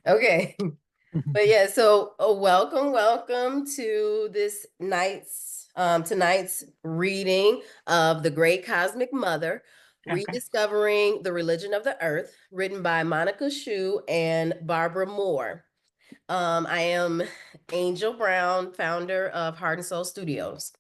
Okay. But yeah, so welcome to this tonight's reading of The Great Cosmic Mother, Okay. Rediscovering the Religion of the Earth, written by Monica Shu and Barbara Moore. I am Angel Brown, founder of Heart and Soul Studios.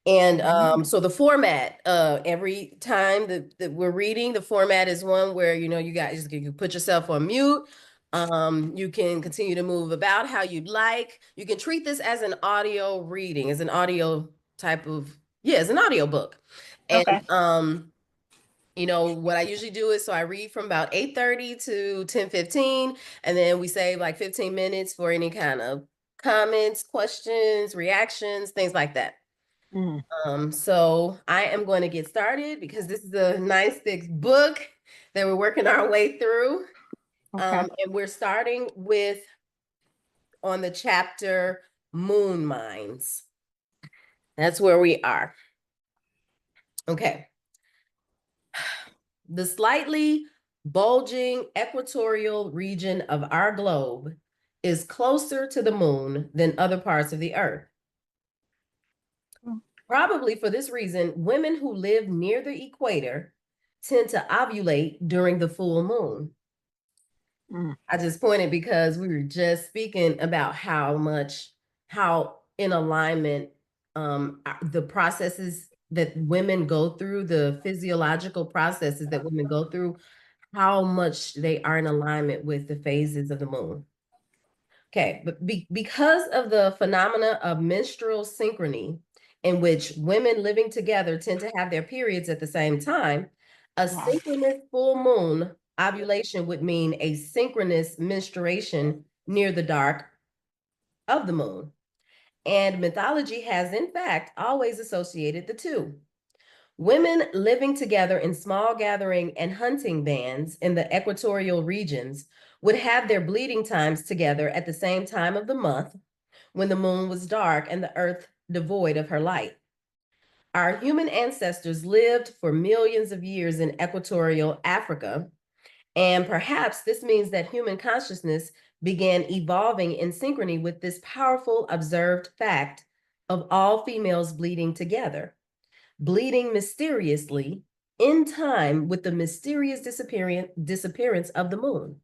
And so the format, every time that we're reading, the format is one where, you guys you put yourself on mute. You can continue to move about how you'd like. You can treat this as an audio reading, as an audio type of, yeah, as an audio book. And Okay. what I usually do is so I read from about 8:30 to 10:15, and then we save like 15 minutes for any kind of comments, questions, reactions, things like that. Mm, So I am going to get started because this is a nice thick book that we're working our way through. okay. And we're starting with on the chapter Moon Mines. That's where we are. Okay. The slightly bulging equatorial region of our globe is closer to the moon than other parts of the earth. Mm, Probably for this reason, women who live near the equator tend to ovulate during the full moon. mm, I just pointed because we were just speaking about how in alignment, the processes that women go through, the physiological processes that women go through, how much they are in alignment with the phases of the moon. Okay, but because of the phenomena of menstrual synchrony, in which women living together tend to have their periods at the same time, a wow. synchronous full moon ovulation would mean a synchronous menstruation near the dark of the moon. And mythology has, in fact, always associated the two. Women living together in small gathering and hunting bands in the equatorial regions would have their bleeding times together at the same time of the month when the moon was dark and the earth devoid of her light. Our human ancestors lived for millions of years in equatorial Africa, and perhaps this means that human consciousness began evolving in synchrony with this powerful observed fact of all females bleeding together, bleeding mysteriously in time with the mysterious disappearance of the moon.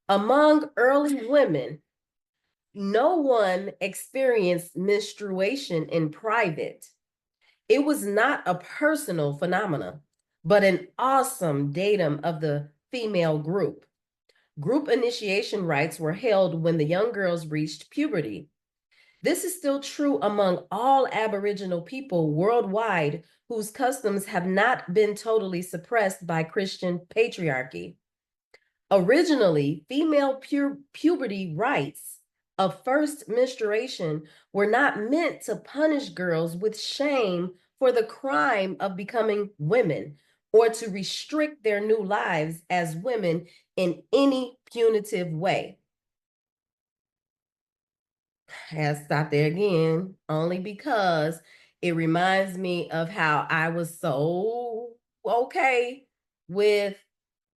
Among early women, no one experienced menstruation in private. It was not a personal phenomenon, but an awesome datum of the female group. Group initiation rites were held when the young girls reached puberty. This is still true among all Aboriginal people worldwide whose customs have not been totally suppressed by Christian patriarchy. Originally, female puberty rites of first menstruation were not meant to punish girls with shame for the crime of becoming women or to restrict their new lives as women in any punitive way. I have to stop there again, only because it reminds me of how I was so okay with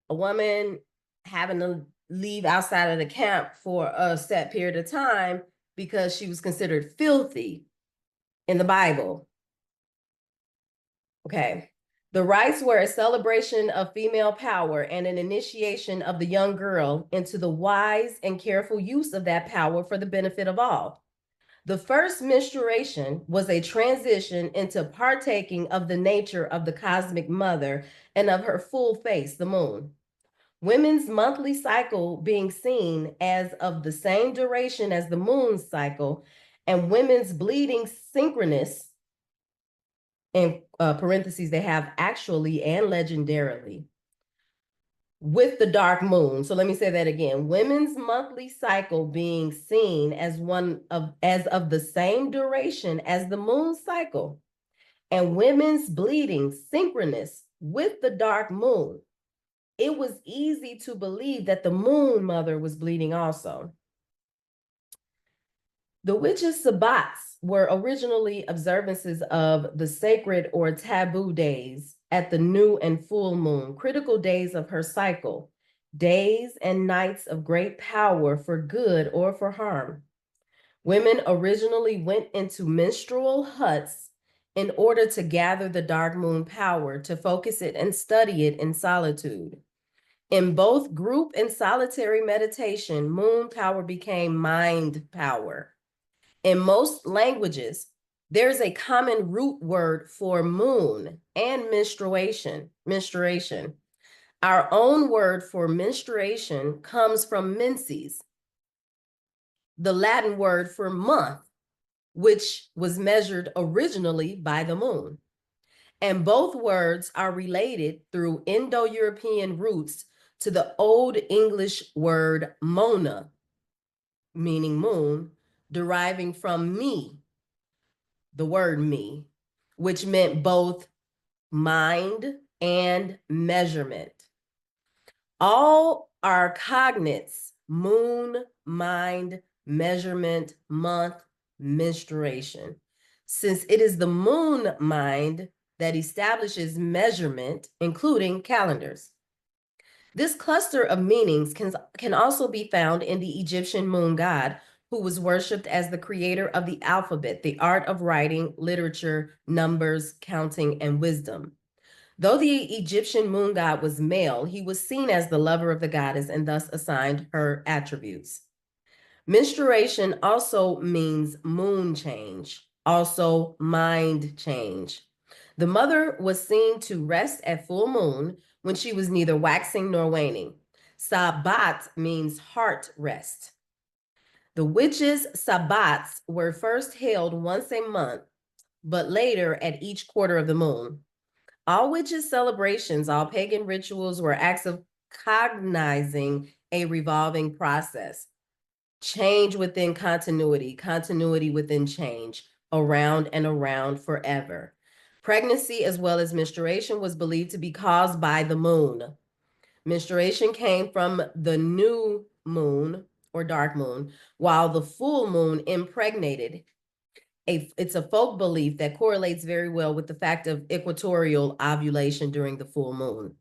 a woman having to leave outside of the camp for a set period of time because she was considered filthy in the Bible. Okay. The rites were a celebration of female power and an initiation of the young girl into the wise and careful use of that power for the benefit of all. The first menstruation was a transition into partaking of the nature of the cosmic mother and of her full face, the moon. Women's monthly cycle being seen as of the same duration as the moon's cycle, and women's bleeding synchronous, in parentheses, they have actually and legendarily, with the dark moon. So let me say that again. Women's monthly cycle being seen as of the same duration as the moon cycle, and women's bleeding synchronous with the dark moon. It was easy to believe that the moon mother was bleeding also. The witches' sabbats were originally observances of the sacred or taboo days at the new and full moon, critical days of her cycle, days and nights of great power for good or for harm. Women originally went into menstrual huts in order to gather the dark moon power, to focus it and study it in solitude. In both group and solitary meditation, moon power became mind power. In most languages, there's a common root word for moon and menstruation. Our own word for menstruation comes from menses, the Latin word for month, which was measured originally by the moon. And both words are related through Indo-European roots to the Old English word mona, meaning moon, deriving from me, the word me, which meant both mind and measurement. All our cognates, moon, mind, measurement, month, menstruation. Since it is the moon mind that establishes measurement, including calendars. This cluster of meanings can also be found in the Egyptian moon god, who was worshipped as the creator of the alphabet, the art of writing, literature, numbers, counting, and wisdom. Though the Egyptian moon god was male, he was seen as the lover of the goddess and thus assigned her attributes. Menstruation also means moon change, also mind change. The mother was seen to rest at full moon when she was neither waxing nor waning. Sabbat means heart rest. The witches' sabbats were first held once a month, but later at each quarter of the moon. All witches' celebrations, all pagan rituals were acts of cognizing a revolving process. Change within continuity, continuity within change, around and around forever. Pregnancy as well as menstruation was believed to be caused by the moon. Menstruation came from the new moon or dark moon, while the full moon impregnated. It's a folk belief that correlates very well with the fact of equatorial ovulation during the full moon.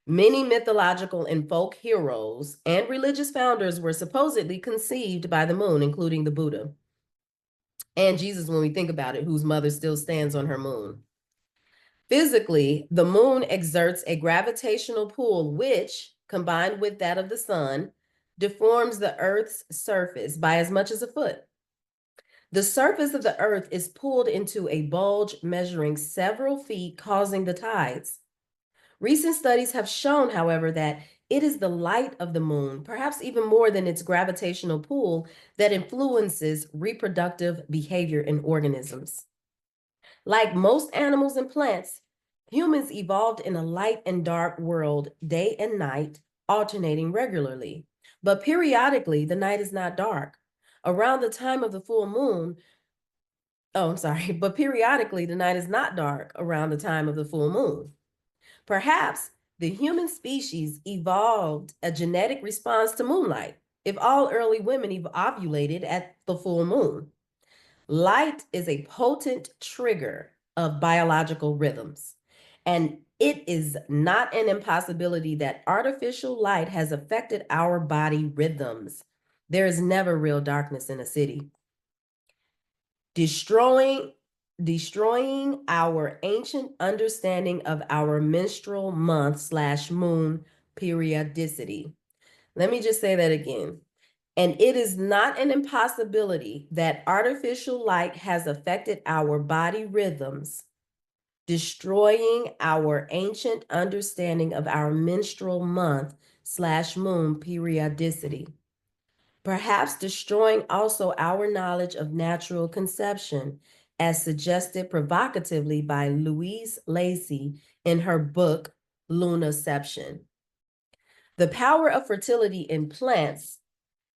Many mythological and folk heroes and religious founders were supposedly conceived by the moon, including the Buddha. And Jesus, when we think about it, whose mother still stands on her moon. Physically, the moon exerts a gravitational pull, which, combined with that of the sun, deforms the Earth's surface by as much as a foot. The surface of the Earth is pulled into a bulge measuring several feet, causing the tides. Recent studies have shown, however, that it is the light of the moon, perhaps even more than its gravitational pull, that influences reproductive behavior in organisms. Like most animals and plants, humans evolved in a light and dark world, day and night, alternating regularly. But periodically, the night is not dark. Around the time of the full moon, but periodically, the night is not dark around the time of the full moon. Perhaps the human species evolved a genetic response to moonlight if all early women ovulated at the full moon. Light is a potent trigger of biological rhythms, and it is not an impossibility that artificial light has affected our body rhythms. There is never real darkness in a city. Destroying our ancient understanding of our menstrual month/moon periodicity. Let me just say that again. And it is not an impossibility that artificial light has affected our body rhythms, destroying our ancient understanding of our menstrual month/moon periodicity. Perhaps destroying also our knowledge of natural conception, as suggested provocatively by Louise Lacey in her book, Lunaception. The power of fertility in plants,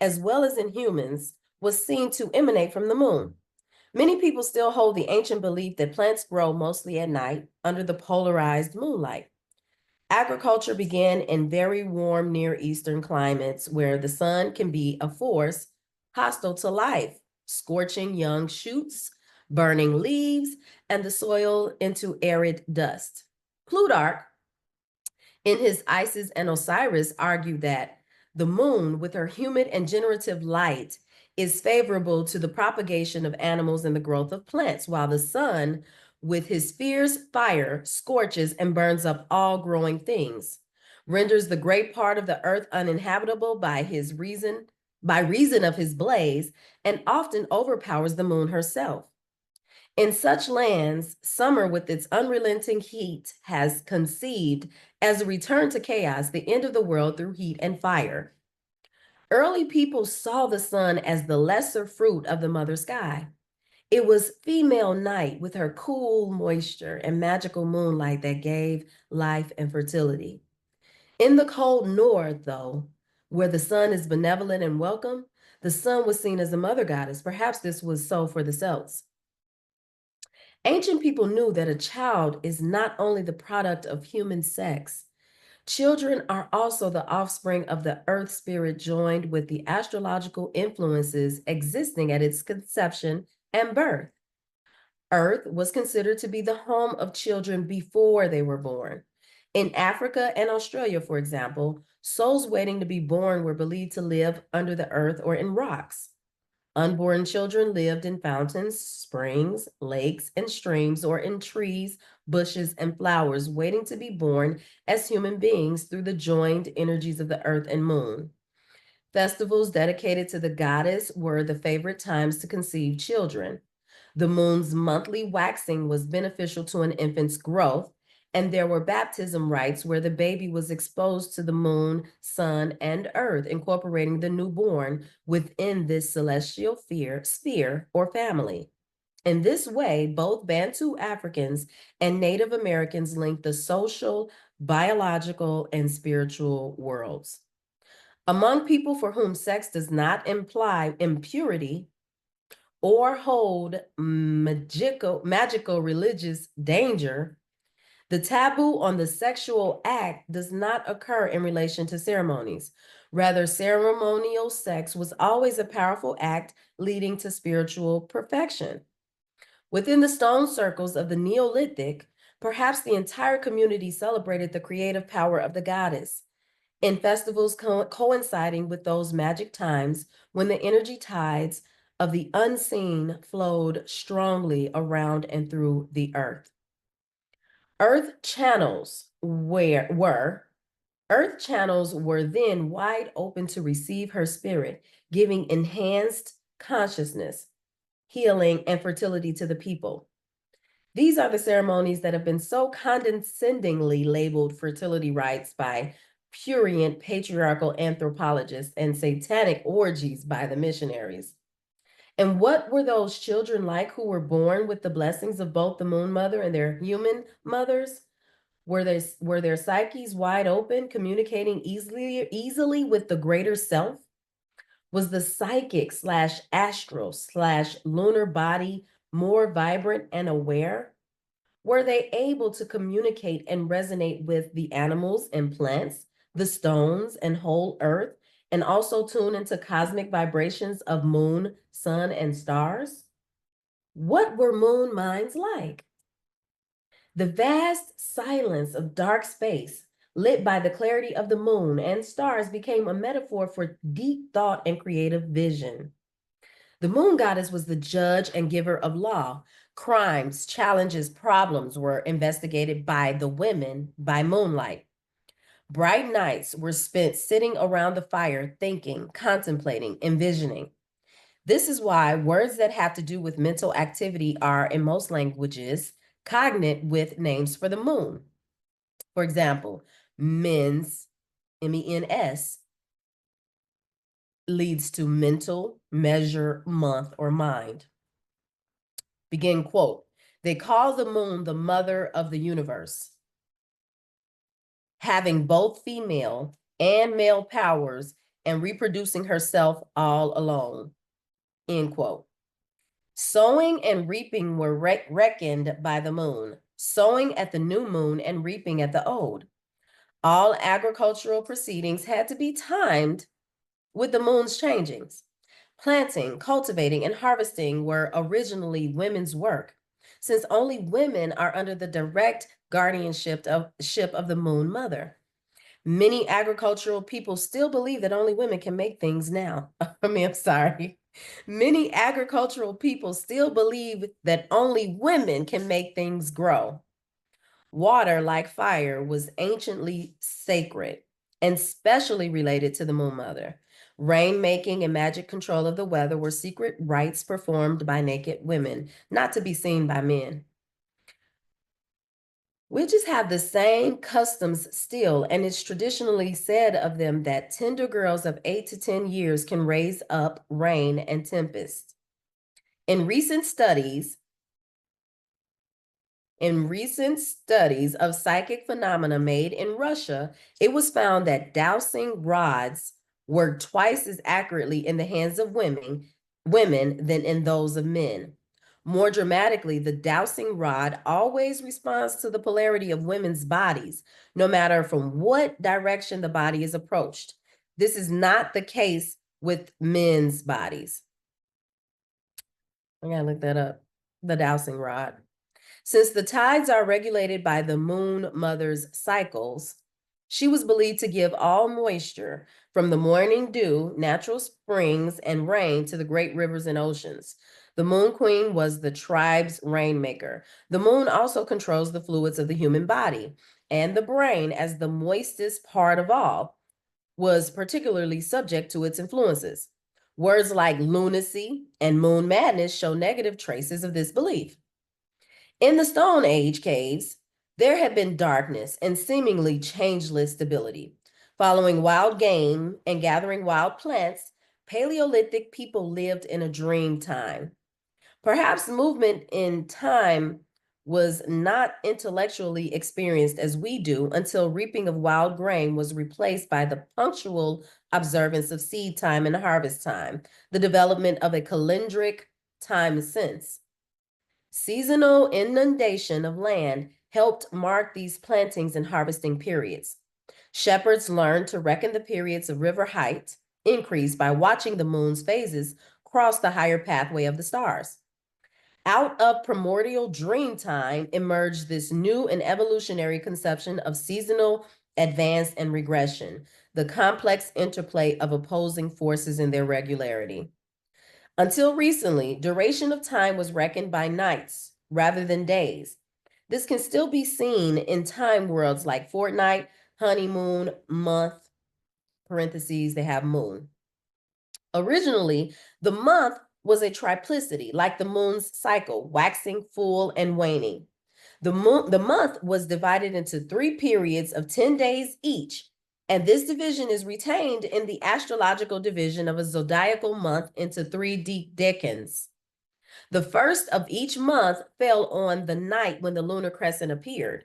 as well as in humans, was seen to emanate from the moon. Many people still hold the ancient belief that plants grow mostly at night under the polarized moonlight. Agriculture began in very warm Near Eastern climates where the sun can be a force hostile to life, scorching young shoots, burning leaves, and the soil into arid dust. Plutarch, In his Isis and Osiris argued that the moon, with her humid and generative light, is favorable to the propagation of animals and the growth of plants, while the sun, with his fierce fire, scorches and burns up all growing things, renders the great part of the earth uninhabitable by reason of his blaze, and often overpowers the moon herself. In such lands, summer with its unrelenting heat has conceived as a return to chaos, the end of the world through heat and fire. Early people saw the sun as the lesser fruit of the mother sky. It was female night with her cool moisture and magical moonlight that gave life and fertility. In the cold north, though, where the sun is benevolent and welcome, the sun was seen as a mother goddess. Perhaps this was so for the Celts. Ancient people knew that a child is not only the product of human sex. Children are also the offspring of the earth spirit joined with the astrological influences existing at its conception and birth. Earth was considered to be the home of children before they were born. In Africa and Australia, for example, souls waiting to be born were believed to live under the earth or in rocks. Unborn children lived in fountains, springs, lakes, and streams, or in trees, bushes, and flowers, waiting to be born as human beings through the joined energies of the earth and moon. Festivals dedicated to the goddess were the favorite times to conceive children. The moon's monthly waxing was beneficial to an infant's growth, and there were baptism rites where the baby was exposed to the moon, sun, and earth, incorporating the newborn within this celestial sphere or family. In this way, both Bantu Africans and Native Americans linked the social, biological, and spiritual worlds. Among people for whom sex does not imply impurity or hold magical religious danger, the taboo on the sexual act does not occur in relation to ceremonies. Rather, ceremonial sex was always a powerful act leading to spiritual perfection. Within the stone circles of the Neolithic, perhaps the entire community celebrated the creative power of the goddess. In festivals coinciding with those magic times when the energy tides of the unseen flowed strongly around and through the earth. Earth channels were then wide open to receive her spirit, giving enhanced consciousness, healing, and fertility to the people. These are the ceremonies that have been so condescendingly labeled fertility rites by prurient patriarchal anthropologists and satanic orgies by the missionaries. And what were those children like who were born with the blessings of both the moon mother and their human mothers? Were their psyches wide open, communicating easily with the greater self? Was the psychic slash astral slash lunar body more vibrant and aware? Were they able to communicate and resonate with the animals and plants, the stones and whole earth, and also tune into cosmic vibrations of moon, sun, and stars? What were moon minds like? The vast silence of dark space, lit by the clarity of the moon and stars, became a metaphor for deep thought and creative vision. The moon goddess was the judge and giver of law. Crimes, challenges, problems were investigated by the women by moonlight. Bright nights were spent sitting around the fire, thinking, contemplating, envisioning. This is why words that have to do with mental activity are, in most languages, cognate with names for the moon. For example, mens, MENS, leads to mental, measure, month, or mind. Begin quote. They call the moon the mother of the universe, having both female and male powers and reproducing herself all alone. End quote. Sowing and reaping were reckoned by the moon, sowing at the new moon and reaping at the old. All agricultural proceedings had to be timed with the moon's changings. Planting, cultivating, and harvesting were originally women's work, since only women are under the direct guardianship of the moon mother. Many agricultural people still believe that only women can make things now. I'm sorry. Many agricultural people still believe that only women can make things grow. Water, like fire, was anciently sacred and specially related to the Moon Mother. Rainmaking and magic control of the weather were secret rites performed by naked women, not to be seen by men. Witches have the same customs still, and it's traditionally said of them that tender girls of 8 to 10 years can raise up rain and tempest. In recent studies, of psychic phenomena made in Russia, it was found that dowsing rods work twice as accurately in the hands of women than in those of men. More dramatically, the dowsing rod always responds to the polarity of women's bodies, no matter from what direction the body is approached. This is not the case with men's bodies. I gotta look that up. The dowsing rod. Since the tides are regulated by the Moon Mother's cycles, she was believed to give all moisture from the morning dew, natural springs, and rain to the great rivers and oceans. The Moon Queen was the tribe's rainmaker. The moon also controls the fluids of the human body, and the brain, as the moistest part of all, was particularly subject to its influences. Words like lunacy and moon madness show negative traces of this belief. In the Stone Age caves, there had been darkness and seemingly changeless stability. Following wild game and gathering wild plants, Paleolithic people lived in a dream time. Perhaps movement in time was not intellectually experienced as we do until reaping of wild grain was replaced by the punctual observance of seed time and harvest time, the development of a calendric time sense. Seasonal inundation of land helped mark these plantings and harvesting periods. Shepherds learned to reckon the periods of river height increase by watching the moon's phases cross the higher pathway of the stars. Out of primordial dream time emerged this new and evolutionary conception of seasonal advance and regression, the complex interplay of opposing forces in their regularity. Until recently, duration of time was reckoned by nights rather than days. This can still be seen in time worlds like fortnight, honeymoon, month, parentheses, they have moon. Originally, the month was a triplicity, like the moon's cycle, waxing, full, and waning. The month was divided into 3 periods of 10 days each, and this division is retained in the astrological division of a zodiacal month into 3 decans. The first of each month fell on the night when the lunar crescent appeared.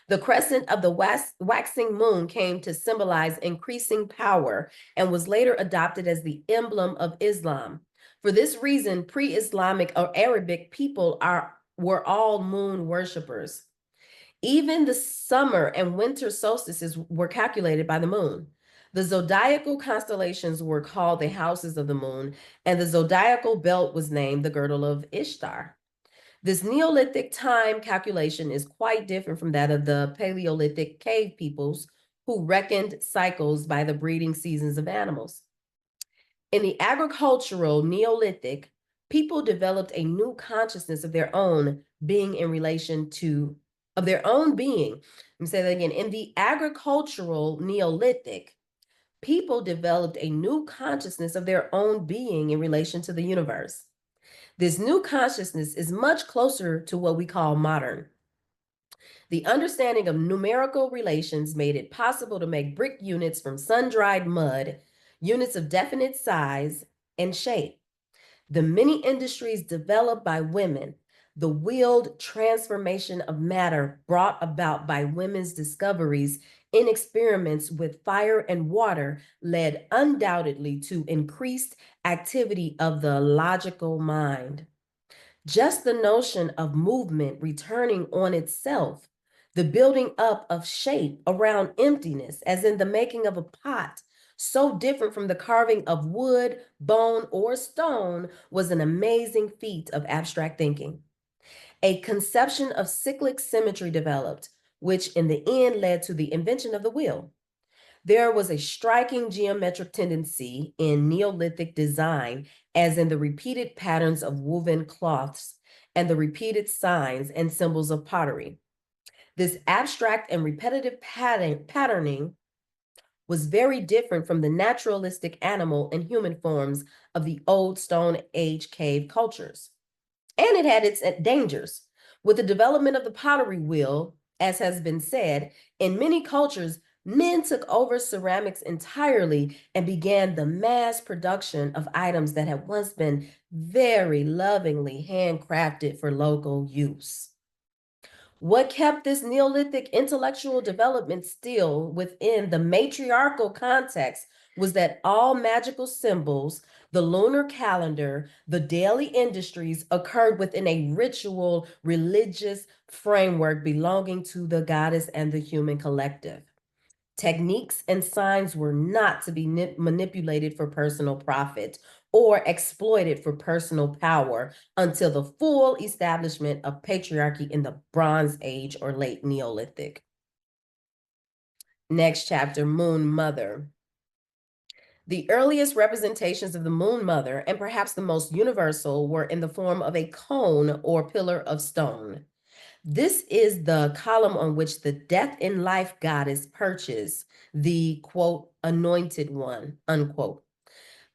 The crescent of the waxing moon came to symbolize increasing power and was later adopted as the emblem of Islam. For this reason, pre-Islamic or Arabic people were all moon worshippers. Even the summer and winter solstices were calculated by the moon. The zodiacal constellations were called the houses of the moon, and the zodiacal belt was named the girdle of Ishtar. This Neolithic time calculation is quite different from that of the Paleolithic cave peoples who reckoned cycles by the breeding seasons of animals. In the agricultural Neolithic, people developed a new consciousness of their own being in relation to, of their own being. Let me say that again. In the agricultural Neolithic, people developed a new consciousness of their own being in relation to the universe. This new consciousness is much closer to what we call modern. The understanding of numerical relations made it possible to make brick units from sun-dried mud, units of definite size and shape. The many industries developed by women, the wheeled transformation of matter brought about by women's discoveries in experiments with fire and water led undoubtedly to increased activity of the logical mind. Just the notion of movement returning on itself, the building up of shape around emptiness, as in the making of a pot, so different from the carving of wood, bone, or stone, was an amazing feat of abstract thinking. A conception of cyclic symmetry developed, which in the end led to the invention of the wheel. There was a striking geometric tendency in Neolithic design, as in the repeated patterns of woven cloths and the repeated signs and symbols of pottery. This abstract and repetitive patterning was very different from the naturalistic animal and human forms of the old Stone Age cave cultures. And it had its dangers. With the development of the pottery wheel, as has been said, in many cultures, men took over ceramics entirely and began the mass production of items that had once been very lovingly handcrafted for local use. What kept this Neolithic intellectual development still within the matriarchal context was that all magical symbols, the lunar calendar, the daily industries occurred within a ritual religious framework belonging to the goddess and the human collective. Techniques and signs were not to be manipulated for personal profit or exploited for personal power until the full establishment of patriarchy in the Bronze Age or late Neolithic. Next chapter, Moon Mother. The earliest representations of the Moon Mother, and perhaps the most universal, were in the form of a cone or pillar of stone. This is the column on which the death in life goddess perches, the quote, anointed one, unquote.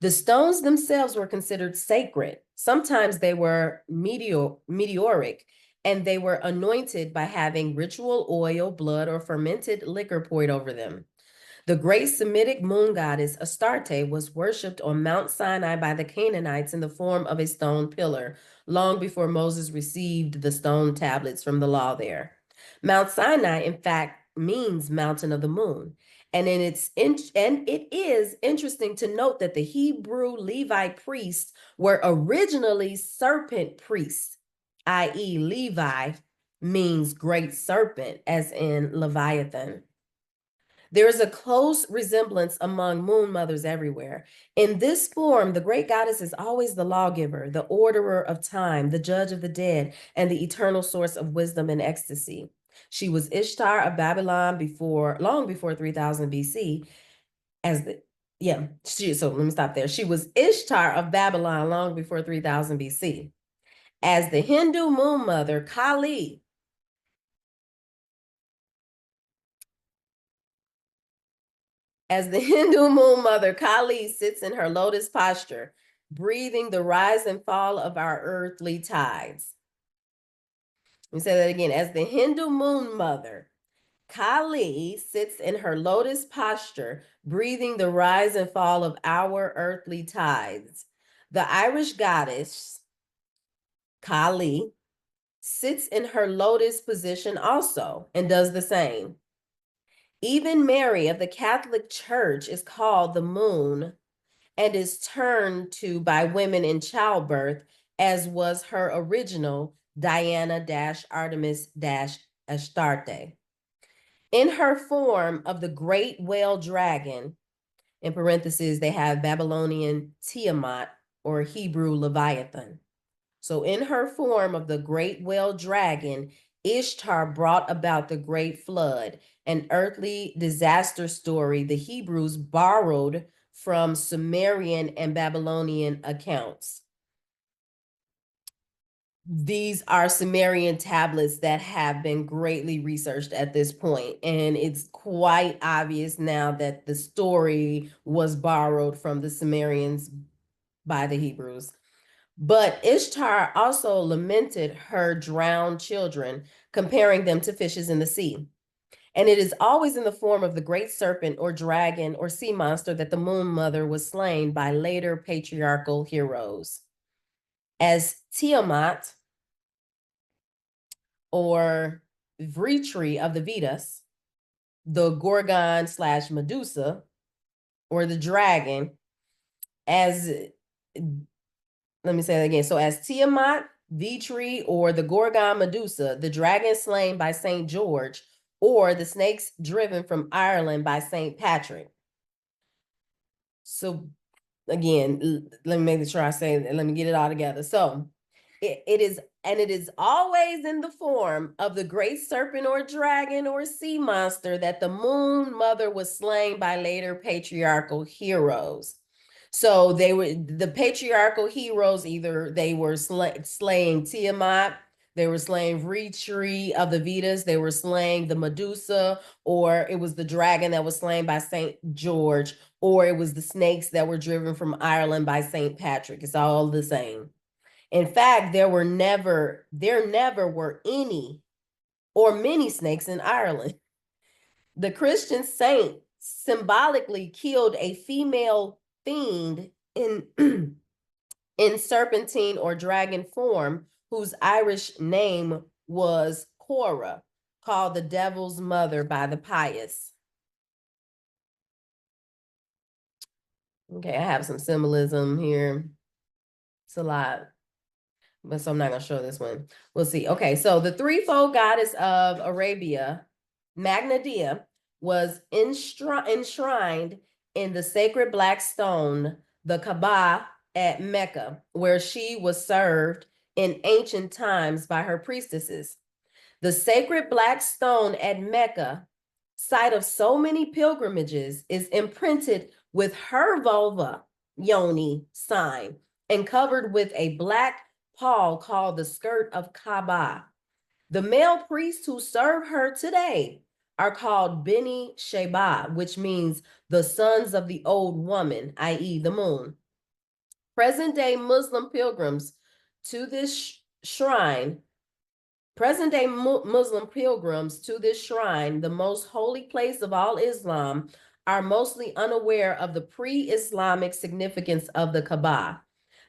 The stones themselves were considered sacred. Sometimes they were meteoric, and they were anointed by having ritual oil, blood, or fermented liquor poured over them. The great Semitic moon goddess Astarte was worshipped on Mount Sinai by the Canaanites in the form of a stone pillar, long before Moses received the stone tablets from the law there. Mount Sinai, in fact, means mountain of the moon. And it is interesting to note that the Hebrew Levite priests were originally serpent priests, i.e., Levi means great serpent, as in Leviathan. There is a close resemblance among moon mothers everywhere. In this form, the great goddess is always the lawgiver, the orderer of time, the judge of the dead, and the eternal source of wisdom and ecstasy. She was Ishtar of Babylon long before 3000 BC, so let me stop there. She was Ishtar of Babylon long before 3000 BC. As the Hindu moon mother, Kali, As the Hindu moon mother, Kali sits in her lotus posture, breathing the rise and fall of our earthly tides. Let me say that again. As the Hindu moon mother, Kali sits in her lotus posture, breathing the rise and fall of our earthly tides. The Irish goddess, Kali, sits in her lotus position also and does the same. Even Mary of the Catholic Church is called the moon and is turned to by women in childbirth, as was her original Diana-Artemis-Astarte. In her form of the great whale dragon, in parentheses, they have Babylonian Tiamat or Hebrew Leviathan. So in her form of the great whale dragon, Ishtar brought about the great flood, an earthly disaster story the Hebrews borrowed from Sumerian and Babylonian accounts. These are Sumerian tablets that have been greatly researched at this point, and it's quite obvious now that the story was borrowed from the Sumerians by the Hebrews. But Ishtar also lamented her drowned children, comparing them to fishes in the sea. And it is always in the form of the great serpent or dragon or sea monster that the moon mother was slain by later patriarchal heroes. As Tiamat or Vritri of the Vedas, the Gorgon / Medusa, or the dragon, as let me say that again. So as Tiamat, Vitri, or the Gorgon Medusa, the dragon slain by St. George, or the snakes driven from Ireland by St. Patrick. So again, let me make sure I say, let me get it all together. So it is and it is always in the form of the great serpent or dragon or sea monster that the moon mother was slain by later patriarchal heroes. So they were the patriarchal heroes, either they were slaying Tiamat, they were slaying Retri of the Vedas, they were slaying the Medusa, or it was the dragon that was slain by Saint George, or it was the snakes that were driven from Ireland by Saint Patrick. It's all the same. In fact, there never were any or many snakes in Ireland. The Christian saint symbolically killed a female fiend in in serpentine or dragon form, whose Irish name was Cora, called the devil's mother by the pious. Okay, I have some symbolism here. It's a lot, but so I'm not going to show this one. We'll see. Okay, so the threefold goddess of Arabia, Magna Dia, was enshrined in the sacred black stone, the Kaaba at Mecca, where she was served in ancient times by her priestesses. The sacred black stone at Mecca, site of so many pilgrimages, is imprinted with her vulva, yoni, sign, and covered with a black pall called the skirt of Kaaba. The male priests who serve her today are called Beni Sheba, which means the sons of the old woman, i.e. the moon. Present-day Muslim pilgrims to this shrine Present-day Muslim pilgrims to this shrine, the most holy place of all Islam, are mostly unaware of the pre-Islamic significance of the Kaaba.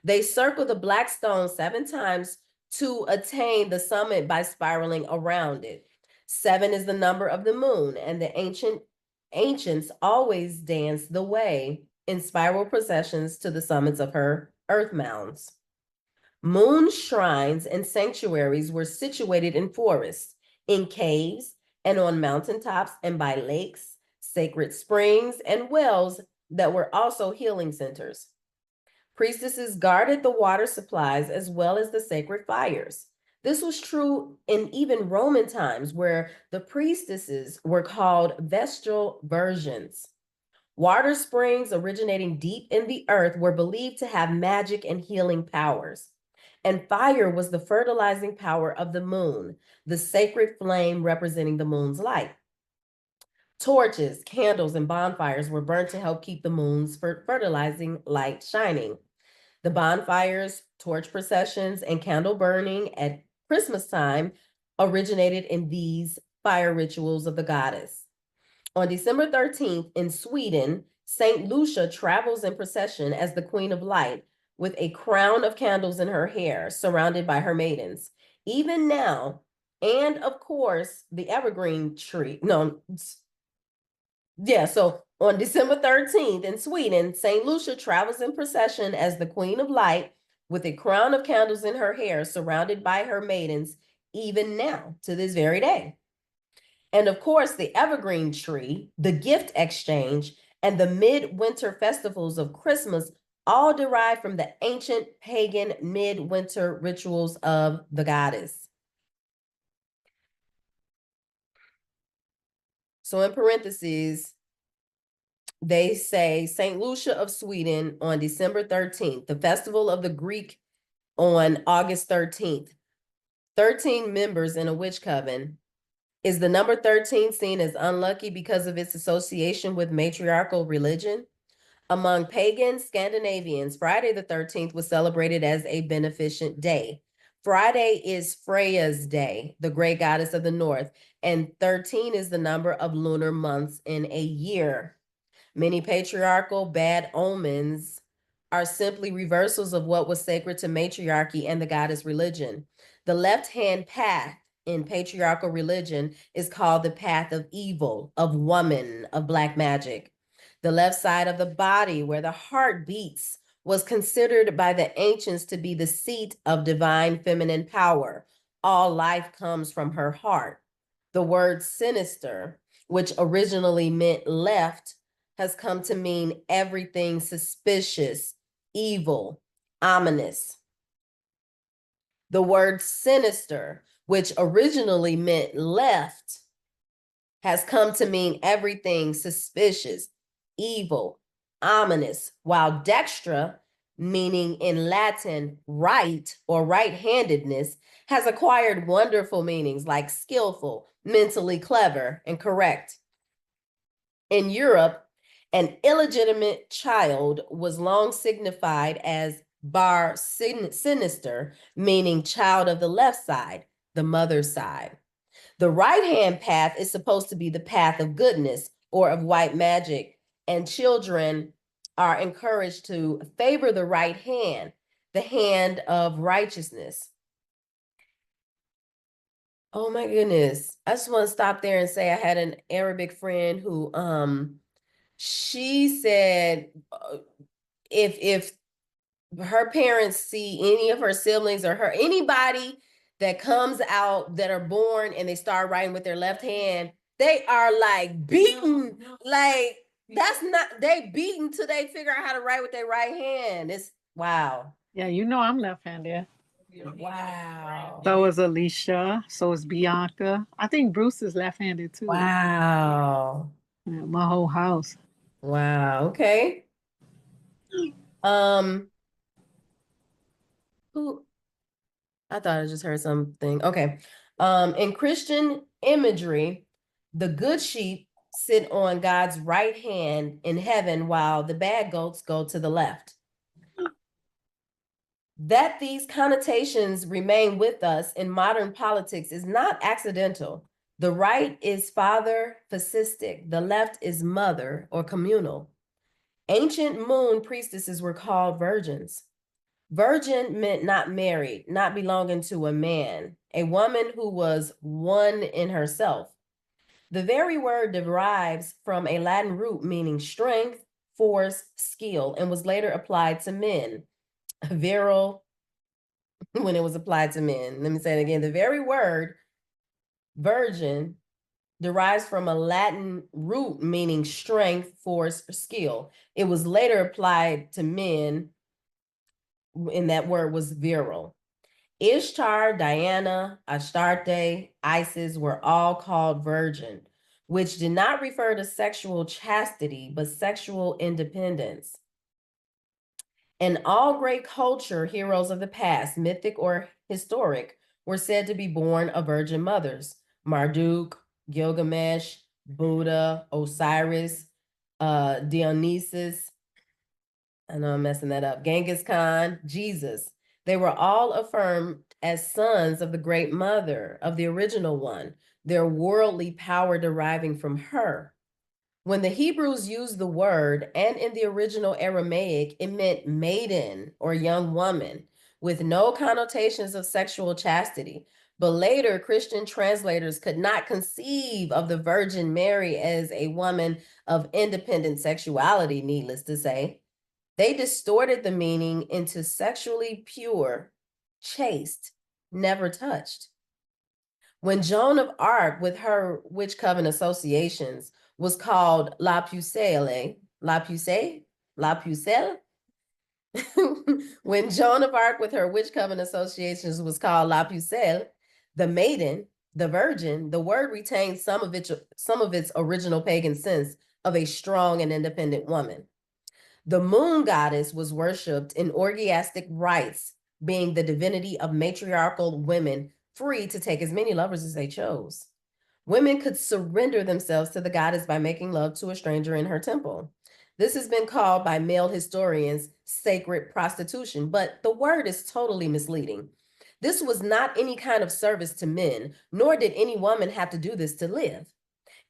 They circle the black stone 7 times to attain the summit by spiraling around it. 7 is the number of the moon, and the ancients always danced the way in spiral processions to the summits of her earth mounds. Moon shrines and sanctuaries were situated in forests, in caves, and on mountaintops, and by lakes, sacred springs, and wells that were also healing centers. Priestesses guarded the water supplies as well as the sacred fires. This was true in even Roman times, where the priestesses were called Vestal Virgins. Water springs originating deep in the earth were believed to have magic and healing powers. And fire was the fertilizing power of the moon, the sacred flame representing the moon's light. Torches, candles, and bonfires were burnt to help keep the moon's fertilizing light shining. The bonfires, torch processions, and candle burning at Christmas time originated in these fire rituals of the goddess. On December 13th in Sweden, Saint Lucia travels in procession as the Queen of Light, with a crown of candles in her hair, surrounded by her maidens. Even now, and of course, the evergreen tree. So on December 13th in Sweden, St. Lucia travels in procession as the Queen of Light, with a crown of candles in her hair, surrounded by her maidens, even now, to this very day. And of course, the evergreen tree, the gift exchange, and the midwinter festivals of Christmas all derive from the ancient pagan midwinter rituals of the goddess. So in parentheses, they say St. Lucia of Sweden on December 13th, the festival of the Greek on August 13th, 13 members in a witch coven. Is the number 13 seen as unlucky because of its association with matriarchal religion? Among pagan Scandinavians, Friday the 13th was celebrated as a beneficent day. Friday is Freya's day, the great goddess of the north, and 13 is the number of lunar months in a year. Many patriarchal bad omens are simply reversals of what was sacred to matriarchy and the goddess religion. The left-hand path in patriarchal religion is called the path of evil, of woman, of black magic. The left side of the body, where the heart beats, was considered by the ancients to be the seat of divine feminine power. All life comes from her heart. The word sinister, which originally meant left, has come to mean everything suspicious, evil, ominous. The word sinister, which originally meant left, has come to mean everything suspicious, evil, ominous, while dextra, meaning in Latin right or right-handedness, has acquired wonderful meanings like skillful, mentally clever, and correct. In Europe, an illegitimate child was long signified as bar sinister, meaning child of the left side, the mother's side. The right-hand path is supposed to be the path of goodness or of white magic, and children are encouraged to favor the right hand, the hand of righteousness. Oh my goodness. I just want to stop there and say I had an Arabic friend who she said if her parents see any of her siblings or her anybody that comes out that are born and they start writing with their left hand, they are like beaten. Like that's not they beaten till they figure out how to write with their right hand. It's wow. Yeah, you know I'm left-handed. Wow. So is Alicia. So is Bianca. I think Bruce is left-handed too. Wow. Yeah, my whole house. Wow. Okay. Um who I thought I just heard something. Okay. In Christian imagery, the good sheep sit on God's right hand in heaven while the bad goats go to the left. That these connotations remain with us in modern politics is not accidental. The right is father fascistic, the left is mother or communal. Ancient moon priestesses were called virgins. Virgin meant not married, not belonging to a man, a woman who was one in herself. The very word derives from a Latin root meaning strength, force, skill, and was later applied to men. Virile when it was applied to men. Let me say it again. The very word virgin derives from a Latin root meaning strength, force, or skill. It was later applied to men, and that word was virile. Ishtar, Diana, Astarte, Isis were all called virgin, which did not refer to sexual chastity, but sexual independence. In all great culture, heroes of the past, mythic or historic, were said to be born of virgin mothers. Marduk, Gilgamesh, Buddha, Osiris, Dionysus, I know I'm messing that up, Genghis Khan, Jesus. They were all affirmed as sons of the great mother, of the original one, their worldly power deriving from her. When the Hebrews used the word, and in the original Aramaic, it meant maiden or young woman, with no connotations of sexual chastity. But later, Christian translators could not conceive of the Virgin Mary as a woman of independent sexuality, needless to say. They distorted the meaning into sexually pure, chaste, never touched. When Joan of Arc, with her witch coven associations, was called La Pucelle, La Pucelle, La Pucelle. When Joan of Arc, with her witch coven associations, was called La Pucelle, the maiden, the virgin, the word retained some of its original pagan sense of a strong and independent woman. The moon goddess was worshipped in orgiastic rites, being the divinity of matriarchal women free to take as many lovers as they chose. Women could surrender themselves to the goddess by making love to a stranger in her temple. This has been called by male historians sacred prostitution, but the word is totally misleading. This was not any kind of service to men, nor did any woman have to do this to live.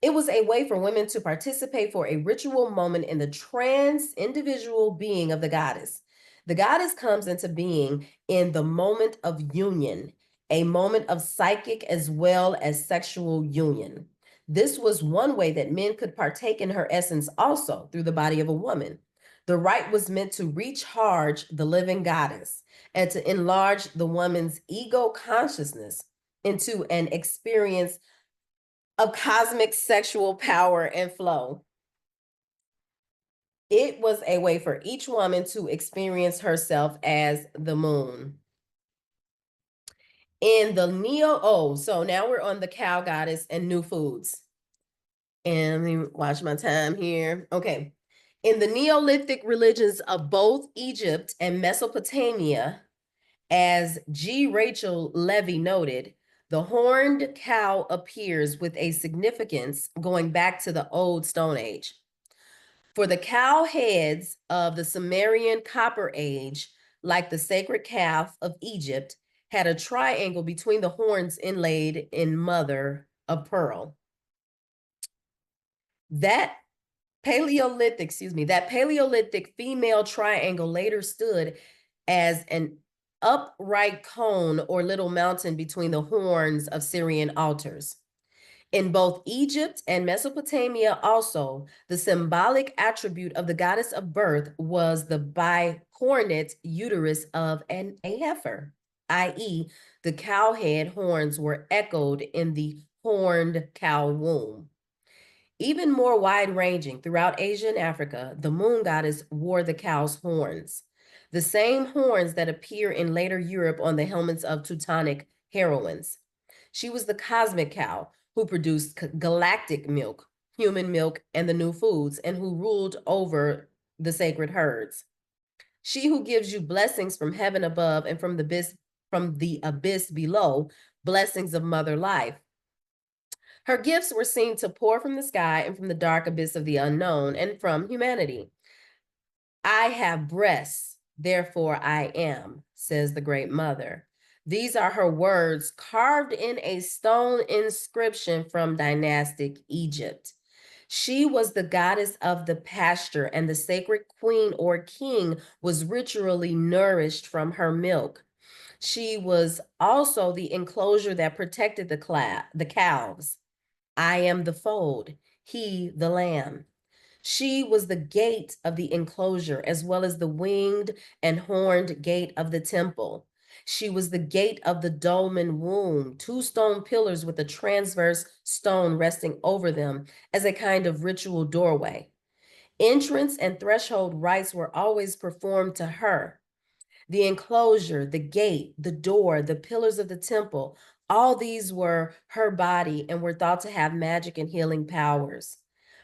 It was a way for women to participate for a ritual moment in the trans individual being of the goddess. The goddess comes into being in the moment of union, a moment of psychic as well as sexual union. This was one way that men could partake in her essence also through the body of a woman. The rite was meant to recharge the living goddess and to enlarge the woman's ego consciousness into an experience of cosmic sexual power and flow. It was a way for each woman to experience herself as the moon. In the so now we're on the cow goddess and new foods. And let me watch my time here. Okay. In the Neolithic religions of both Egypt and Mesopotamia, as G. Rachel Levy noted, the horned cow appears with a significance going back to the Old Stone Age. For the cow heads of the Sumerian Copper Age, like the sacred calf of Egypt, had a triangle between the horns inlaid in mother of pearl. That that Paleolithic female triangle later stood as an upright cone or little mountain between the horns of Syrian altars. In both Egypt and Mesopotamia also, the symbolic attribute of the goddess of birth was the bicornate uterus of a heifer, i.e., the cow head horns were echoed in the horned cow womb. Even more wide-ranging, throughout Asia and Africa, the moon goddess wore the cow's horns, the same horns that appear in later Europe on the helmets of Teutonic heroines. She was the cosmic cow who produced galactic milk, human milk, and the new foods, and who ruled over the sacred herds. She who gives you blessings from heaven above and from the abyss below, blessings of mother life. Her gifts were seen to pour from the sky and from the dark abyss of the unknown and from humanity. I have breasts, therefore I am, says the great mother. These are her words carved in a stone inscription from dynastic Egypt. She was the goddess of the pasture, and the sacred queen or king was ritually nourished from her milk. She was also the enclosure that protected the calves. I am the fold, he the lamb. She was the gate of the enclosure, as well as the winged and horned gate of the temple. She was the gate of the dolmen womb, two stone pillars with a transverse stone resting over them as a kind of ritual doorway. Entrance and threshold rites were always performed to her. The enclosure, the gate, the door, the pillars of the temple, all these were her body and were thought to have magic and healing powers.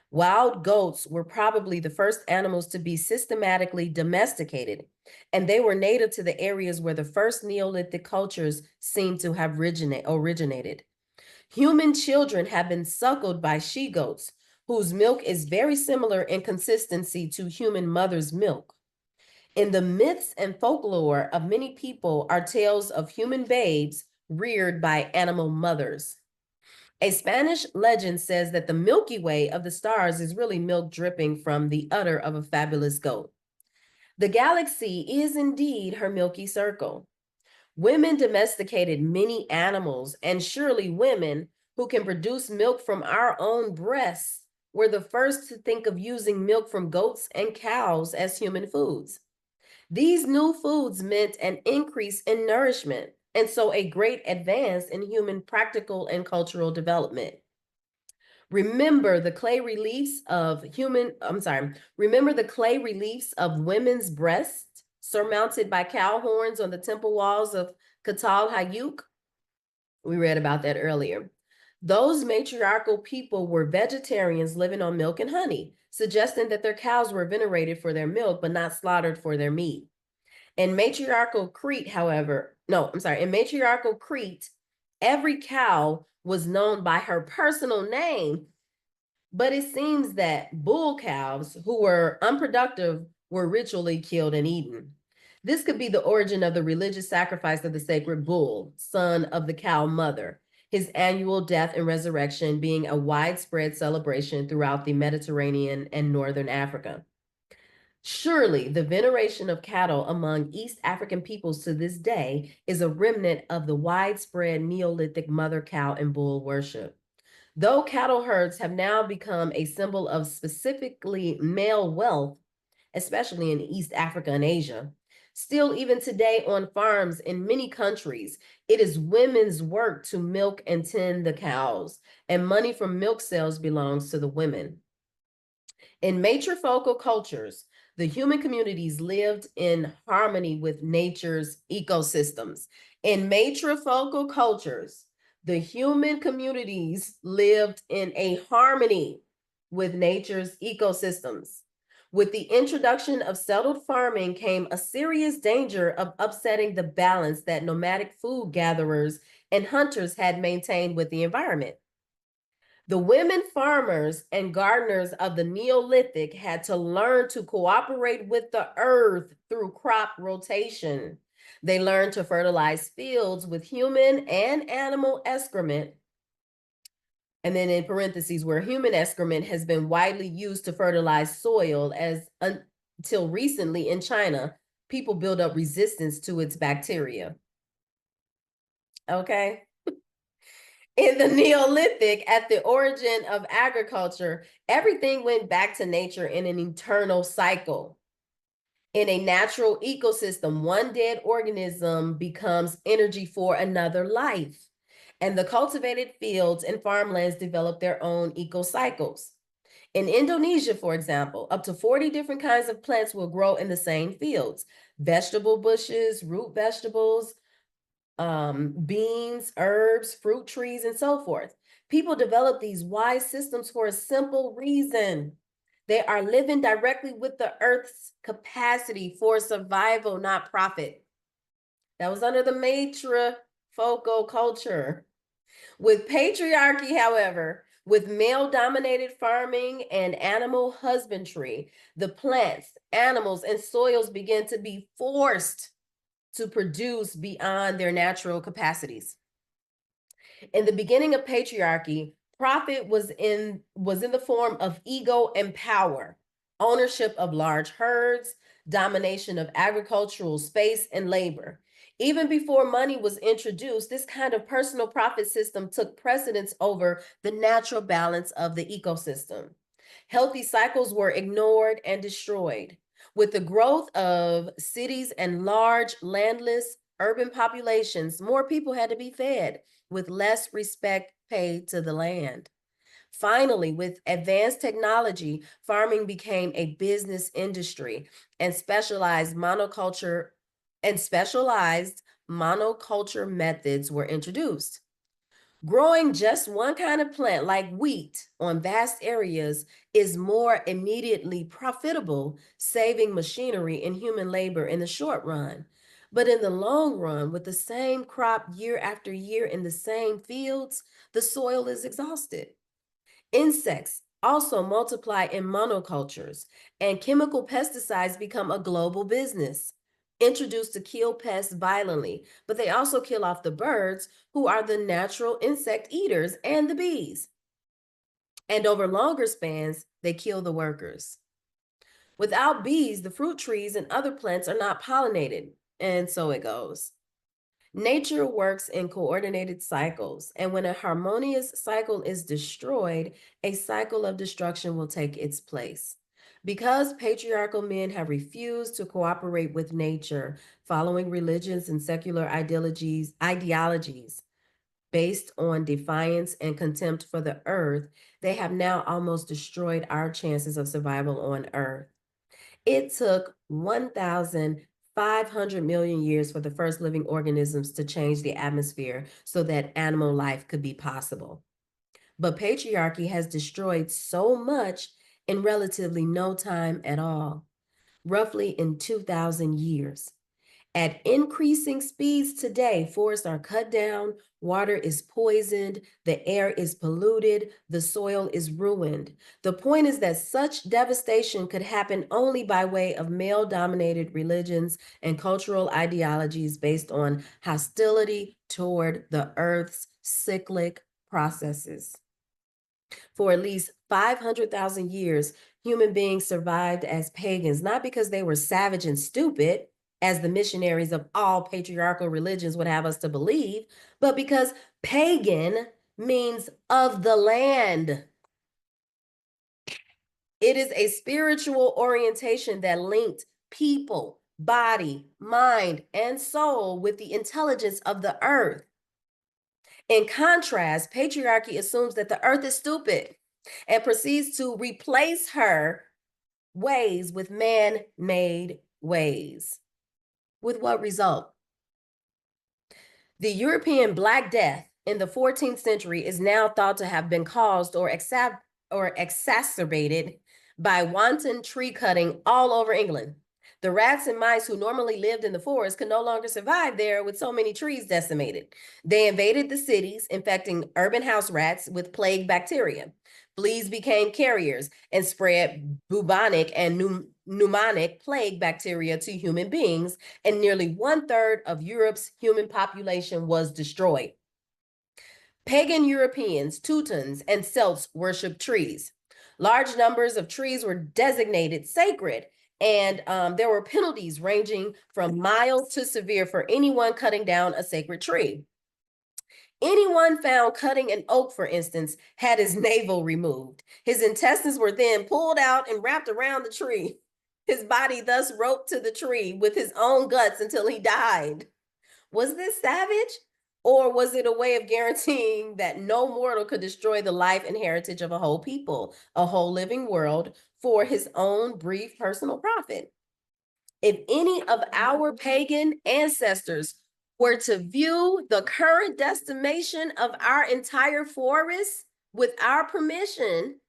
Wild goats were probably the first animals to be systematically domesticated, and they were native to the areas where the first Neolithic cultures seem to have originated. Human children have been suckled by she-goats, whose milk is very similar in consistency to human mother's milk. In the myths and folklore of many people are tales of human babes reared by animal mothers. A Spanish legend says that the Milky Way of the stars is really milk dripping from the udder of a fabulous goat. The galaxy is indeed her milky circle. Women domesticated many animals, and surely women who can produce milk from our own breasts were the first to think of using milk from goats and cows as human foods. These new foods meant an increase in nourishment, and so a great advance in human practical and cultural development. Remember the clay reliefs of women's breasts surmounted by cow horns on the temple walls of Katal Hayuk? We read about that earlier. Those matriarchal people were vegetarians living on milk and honey, suggesting that their cows were venerated for their milk, but not slaughtered for their meat. In matriarchal Crete, every cow was known by her personal name, but it seems that bull calves who were unproductive were ritually killed and eaten. This could be the origin of the religious sacrifice of the sacred bull, son of the cow mother, his annual death and resurrection being a widespread celebration throughout the Mediterranean and Northern Africa. Surely the veneration of cattle among East African peoples to this day is a remnant of the widespread Neolithic mother cow and bull worship. Though cattle herds have now become a symbol of specifically male wealth, especially in East Africa and Asia, still even today on farms in many countries, it is women's work to milk and tend the cows, and money from milk sales belongs to the women. In matrifocal cultures, The human communities lived in harmony with nature's ecosystems. In matrifocal cultures, the human communities lived in a harmony with nature's ecosystems. With the introduction of settled farming came a serious danger of upsetting the balance that nomadic food gatherers and hunters had maintained with the environment. The women farmers and gardeners of the Neolithic had to learn to cooperate with the earth through crop rotation. They learned to fertilize fields with human and animal excrement. And then in parentheses, where human excrement has been widely used to fertilize soil, as until recently in China, people build up resistance to its bacteria. Okay. In the Neolithic, at the origin of agriculture, everything went back to nature in an eternal cycle. In a natural ecosystem, one dead organism becomes energy for another life. And the cultivated fields and farmlands develop their own ecocycles. In Indonesia, for example, up to 40 different kinds of plants will grow in the same fields. Vegetable bushes, root vegetables, beans, herbs, fruit trees, and so forth. People develop these wise systems for a simple reason. They are living directly with the earth's capacity for survival, not profit. That was under the matrifocal culture. With patriarchy, however, with male-dominated farming and animal husbandry, the plants, animals, and soils begin to be forced to produce beyond their natural capacities. In the beginning of patriarchy, profit was in the form of ego and power, ownership of large herds, domination of agricultural space and labor. Even before money was introduced, this kind of personal profit system took precedence over the natural balance of the ecosystem. Healthy cycles were ignored and destroyed. With the growth of cities and large landless urban populations, more people had to be fed, with less respect paid to the land. Finally, with advanced technology, farming became a business industry, and specialized monoculture methods were introduced. Growing just one kind of plant like wheat on vast areas is more immediately profitable, saving machinery and human labor in the short run. But in the long run, with the same crop year after year in the same fields, the soil is exhausted. Insects also multiply in monocultures, and chemical pesticides become a global business, introduced to kill pests violently, but they also kill off the birds, who are the natural insect eaters, and the bees. And over longer spans, they kill the workers. Without bees, the fruit trees and other plants are not pollinated, and so it goes. Nature works in coordinated cycles, and when a harmonious cycle is destroyed, a cycle of destruction will take its place. Because patriarchal men have refused to cooperate with nature, following religions and secular ideologies based on defiance and contempt for the earth, they have now almost destroyed our chances of survival on earth. It took 1,500 million years for the first living organisms to change the atmosphere so that animal life could be possible. But patriarchy has destroyed so much in relatively no time at all, roughly in 2,000 years. At increasing speeds today, forests are cut down, water is poisoned, the air is polluted, the soil is ruined. The point is that such devastation could happen only by way of male-dominated religions and cultural ideologies based on hostility toward the earth's cyclic processes. For at least 500,000 years, human beings survived as pagans, not because they were savage and stupid, as the missionaries of all patriarchal religions would have us to believe, but because pagan means of the land. It is a spiritual orientation that linked people, body, mind, and soul with the intelligence of the earth. In contrast, patriarchy assumes that the earth is stupid and proceeds to replace her ways with man-made ways. With what result? The European Black Death in the 14th century is now thought to have been caused or exacerbated by wanton tree cutting all over England. The rats and mice who normally lived in the forest could no longer survive there with so many trees decimated. They invaded the cities, infecting urban house rats with plague bacteria. Fleas became carriers and spread bubonic and pneumonic plague bacteria to human beings, and nearly 1/3 of Europe's human population was destroyed. Pagan Europeans, Teutons, and Celts worshipped trees. Large numbers of trees were designated sacred, and there were penalties ranging from mild to severe for anyone cutting down a sacred tree. Anyone found cutting an oak, for instance, had his navel removed. His intestines were then pulled out and wrapped around the tree. His body thus roped to the tree with his own guts until he died. Was this savage? Or was it a way of guaranteeing that no mortal could destroy the life and heritage of a whole people, a whole living world, for his own brief personal profit? If any of our pagan ancestors were to view the current decimation of our entire forests with our permission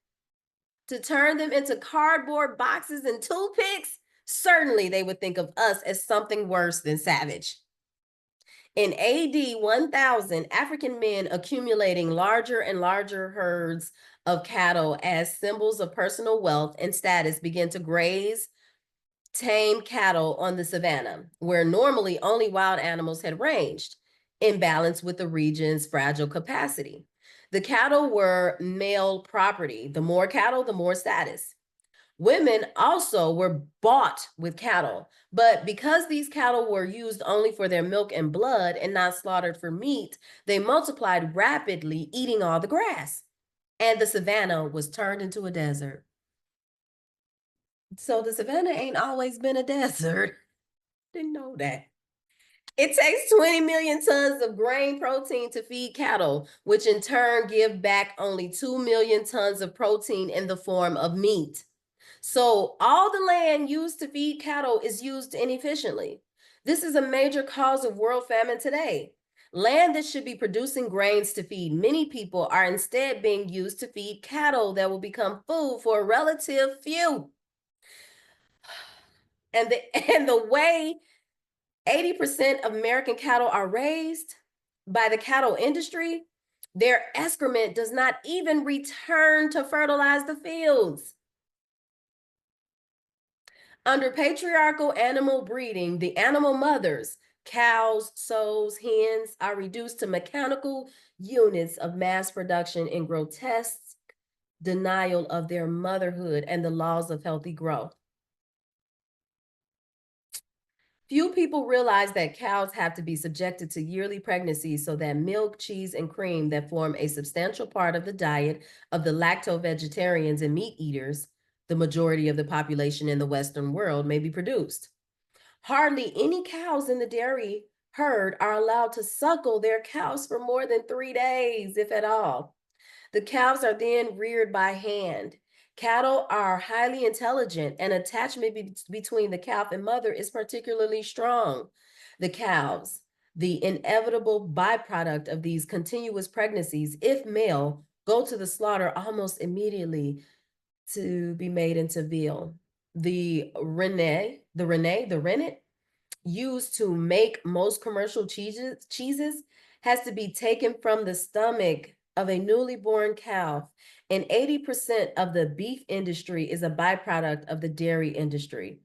to turn them into cardboard boxes and toothpicks, certainly they would think of us as something worse than savage. In AD 1000, African men accumulating larger and larger herds of cattle as symbols of personal wealth and status began to graze tame cattle on the savannah, where normally only wild animals had ranged, in balance with the region's fragile capacity. The cattle were male property. The more cattle, the more status. Women also were bought with cattle, but because these cattle were used only for their milk and blood and not slaughtered for meat, they multiplied rapidly, eating all the grass. And the savannah was turned into a desert. So the savannah ain't always been a desert. Didn't know that. It takes 20 million tons of grain protein to feed cattle, which in turn give back only 2 million tons of protein in the form of meat. So all the land used to feed cattle is used inefficiently. This is a major cause of world famine today. Land that should be producing grains to feed many people are instead being used to feed cattle that will become food for a relative few. And the way 80% of American cattle are raised by the cattle industry, their excrement does not even return to fertilize the fields. Under patriarchal animal breeding, the animal mothers, cows, sows, hens, are reduced to mechanical units of mass production in grotesque denial of their motherhood and the laws of healthy growth. Few people realize that cows have to be subjected to yearly pregnancies so that milk, cheese, and cream that form a substantial part of the diet of the lacto-vegetarians and meat eaters, the majority of the population in the Western world, may be produced. Hardly any cows in the dairy herd are allowed to suckle their calves for more than 3 days, if at all. The calves are then reared by hand. Cattle are highly intelligent, and attachment between the calf and mother is particularly strong. The calves, the inevitable byproduct of these continuous pregnancies, if male, go to the slaughter almost immediately to be made into veal. The rennet used to make most commercial cheeses has to be taken from the stomach of a newly born calf, and 80% of the beef industry is a byproduct of the dairy industry.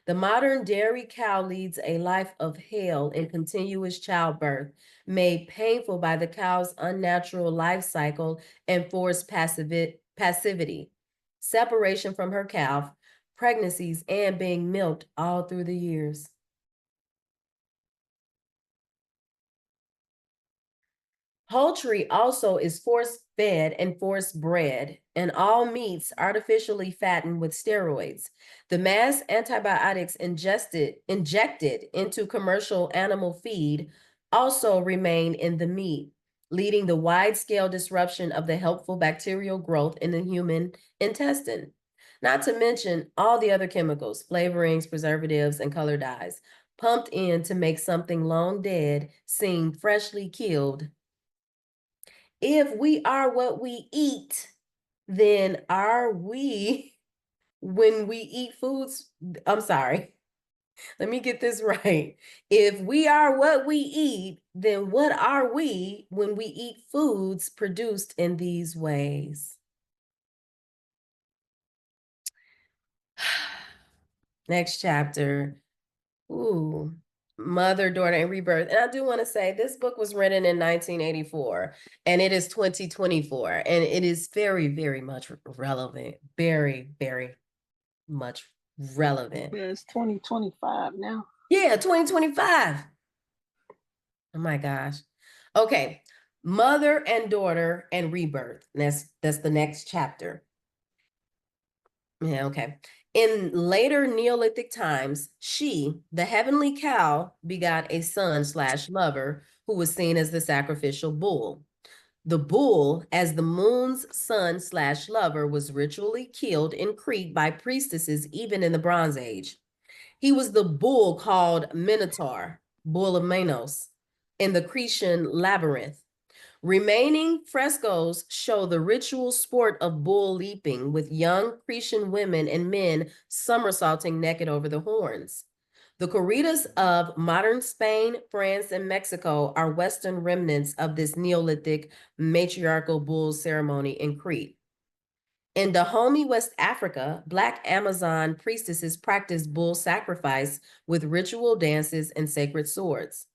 The modern dairy cow leads a life of hell in continuous childbirth, made painful by the cow's unnatural life cycle and forced passivity, separation from her calf, pregnancies, and being milked all through the years. Poultry also is force-fed and force-bred, and all meats artificially fattened with steroids. The mass antibiotics injected into commercial animal feed also remain in the meat, leading the wide-scale disruption of the helpful bacterial growth in the human intestine. not to mention all the other chemicals, flavorings, preservatives, and color dyes, pumped in to make something long dead seem freshly killed. If we are what we eat, then are we, when we eat foods, I'm sorry, let me get this right. If we are what we eat, then what are we when we eat foods produced in these ways? Next chapter. Ooh, Mother, Daughter, and Rebirth. And I do want to say this book was written in 1984 and it is 2024. And it is very, very much relevant. Very, very much relevant. Yeah, it's 2025 now. Yeah, 2025. Oh my gosh. Okay. Mother and Daughter and Rebirth. That's the next chapter. Yeah, okay. In later Neolithic times, she, the heavenly cow, begot a son slash lover who was seen as the sacrificial bull. The bull, as the moon's son slash lover, was ritually killed in Crete by priestesses even in the Bronze Age. He was the bull called Minotaur, bull of Manos, in the Cretan labyrinth. Remaining frescoes show the ritual sport of bull leaping with young Cretan women and men somersaulting naked over the horns. The corridas of modern Spain, France, and Mexico are Western remnants of this Neolithic matriarchal bull ceremony in Crete. In Dahomey, West Africa, Black Amazon priestesses practiced bull sacrifice with ritual dances and sacred swords.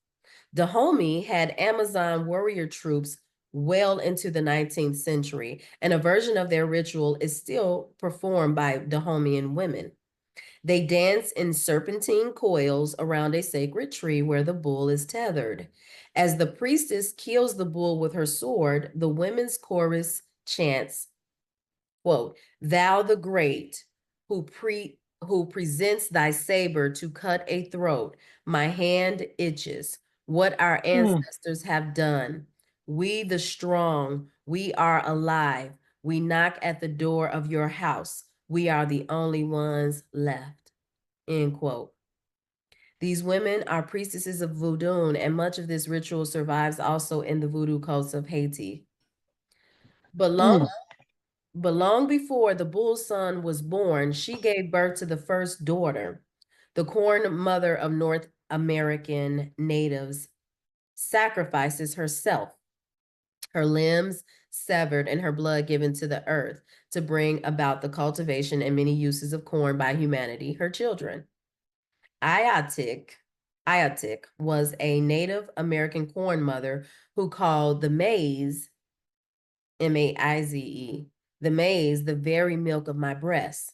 Dahomey had Amazon warrior troops well into the 19th century, and a version of their ritual is still performed by Dahomeyan women. They dance in serpentine coils around a sacred tree where the bull is tethered. As the priestess kills the bull with her sword, the women's chorus chants, quote, "Thou the great, who presents thy saber to cut a throat, my hand itches. What our ancestors have done. We the strong, we are alive. We knock at the door of your house. We are the only ones left." End quote. These women are priestesses of voodoo, and much of this ritual survives also in the voodoo cults of Haiti. But long before the bull's son was born, she gave birth to the first daughter. The corn mother of North American natives sacrifices herself, her limbs severed and her blood given to the earth to bring about the cultivation and many uses of corn by humanity, her children. Iotic was a Native American corn mother who called the maize, M-A-I-Z-E, the maize, the very milk of my breast.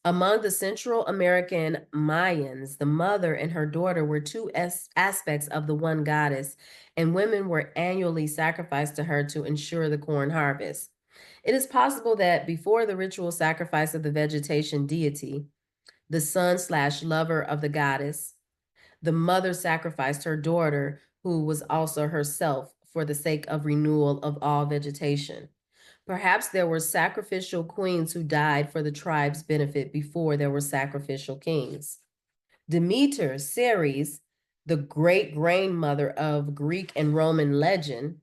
Among the Central American Mayans, the mother and her daughter were two aspects of the one goddess, and women were annually sacrificed to her to ensure the corn harvest. It is possible that before the ritual sacrifice of the vegetation deity, the son slash lover of the goddess, the mother sacrificed her daughter, who was also herself, for the sake of renewal of all vegetation. Perhaps there were sacrificial queens who died for the tribe's benefit before there were sacrificial kings. Demeter, Ceres, the great grain mother of Greek and Roman legend,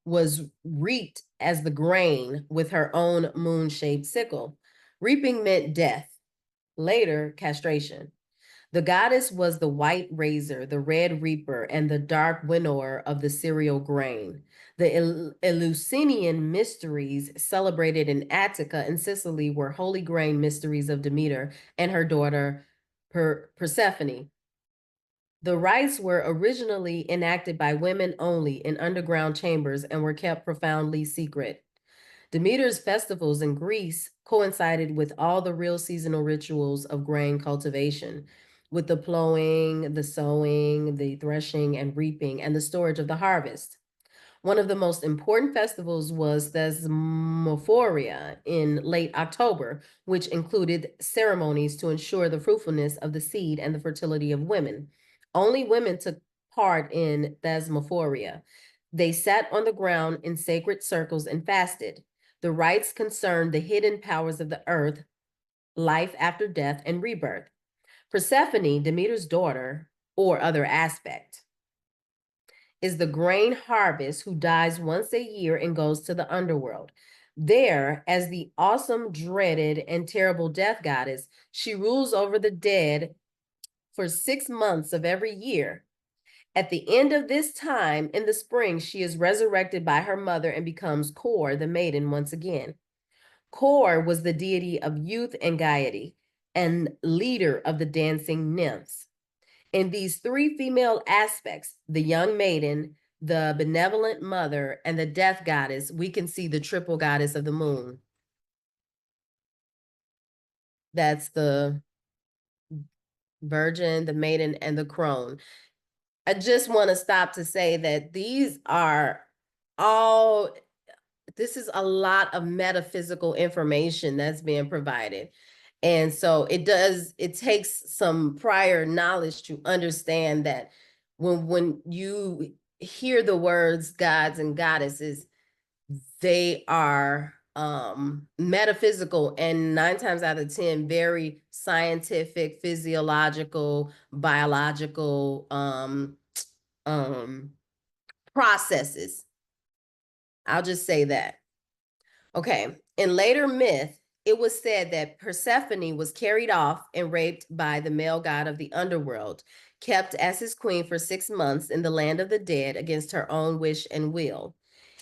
was reaped as the grain with her own moon-shaped sickle. Reaping meant death, later castration. The goddess was the white razor, the red reaper, and the dark winnower of the cereal grain. The Eleusinian mysteries celebrated in Attica and Sicily were holy grain mysteries of Demeter and her daughter Persephone. The rites were originally enacted by women only in underground chambers and were kept profoundly secret. Demeter's festivals in Greece coincided with all the real seasonal rituals of grain cultivation, with the plowing, the sowing, the threshing and reaping, and the storage of the harvest. One of the most important festivals was Thesmophoria in late October, which included ceremonies to ensure the fruitfulness of the seed and the fertility of women. Only women took part in Thesmophoria. They sat on the ground in sacred circles and fasted. The rites concern the hidden powers of the earth, life after death, and rebirth. Persephone, Demeter's daughter, or other aspect, is the grain harvest who dies once a year and goes to the underworld. There, as the awesome, dreaded, and terrible death goddess, she rules over the dead for 6 months of every year. At the end of this time, in the spring, she is resurrected by her mother and becomes Kor, the maiden, once again. Kor was the deity of youth and gaiety and leader of the dancing nymphs. In these three female aspects, the young maiden, the benevolent mother, and the death goddess, we can see the triple goddess of the moon. That's the virgin, the maiden, and the crone. I just want to stop to say that these are all, this is a lot of metaphysical information that's being provided. And so it takes some prior knowledge to understand that when you hear the words gods and goddesses, they are metaphysical and 9 times out of 10 very scientific, physiological, biological processes. I'll just say that. Okay, in later myth, it was said that Persephone was carried off and raped by the male god of the underworld, kept as his queen for 6 months in the land of the dead against her own wish and will.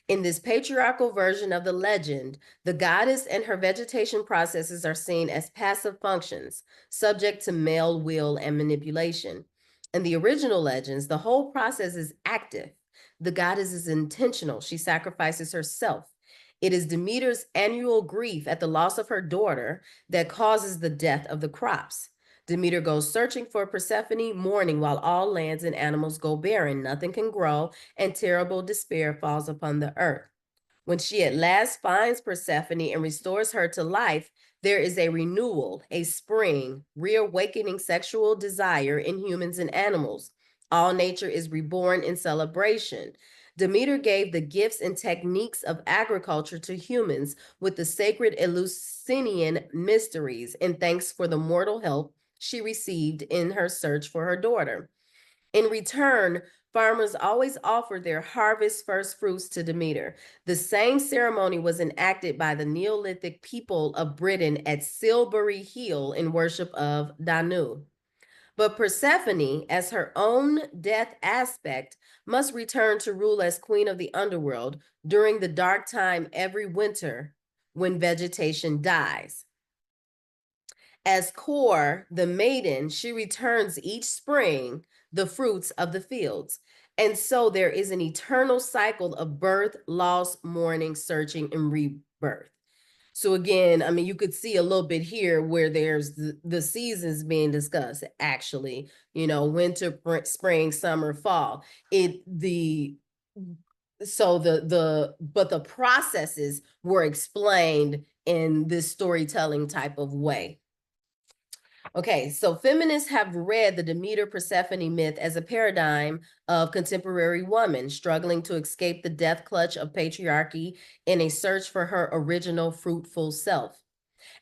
In this patriarchal version of the legend, the goddess and her vegetation processes are seen as passive functions, subject to male will and manipulation. In the original legends, the whole process is active. The goddess is intentional. She sacrifices herself. It is Demeter's annual grief at the loss of her daughter that causes the death of the crops. Demeter goes searching for Persephone, mourning while all lands and animals go barren. Nothing can grow, and terrible despair falls upon the earth. When she at last finds Persephone and restores her to life, there is a renewal, a spring, reawakening sexual desire in humans and animals. All nature is reborn in celebration. Demeter gave the gifts and techniques of agriculture to humans with the sacred Eleusinian mysteries, and thanks for the mortal help she received in her search for her daughter. In return, farmers always offered their harvest first fruits to Demeter. The same ceremony was enacted by the Neolithic people of Britain at Silbury Hill in worship of Danu. But Persephone, as her own death aspect, must return to rule as queen of the underworld during the dark time every winter when vegetation dies. As Kor, the maiden, she returns each spring the fruits of the fields. And so there is an eternal cycle of birth, loss, mourning, searching, and rebirth. So again, I mean, you could see a little bit here where there's the seasons being discussed, actually, you know, winter, spring, summer, fall. But the processes were explained in this storytelling type of way. Okay, so feminists have read the Demeter Persephone myth as a paradigm of contemporary woman struggling to escape the death clutch of patriarchy in a search for her original fruitful self.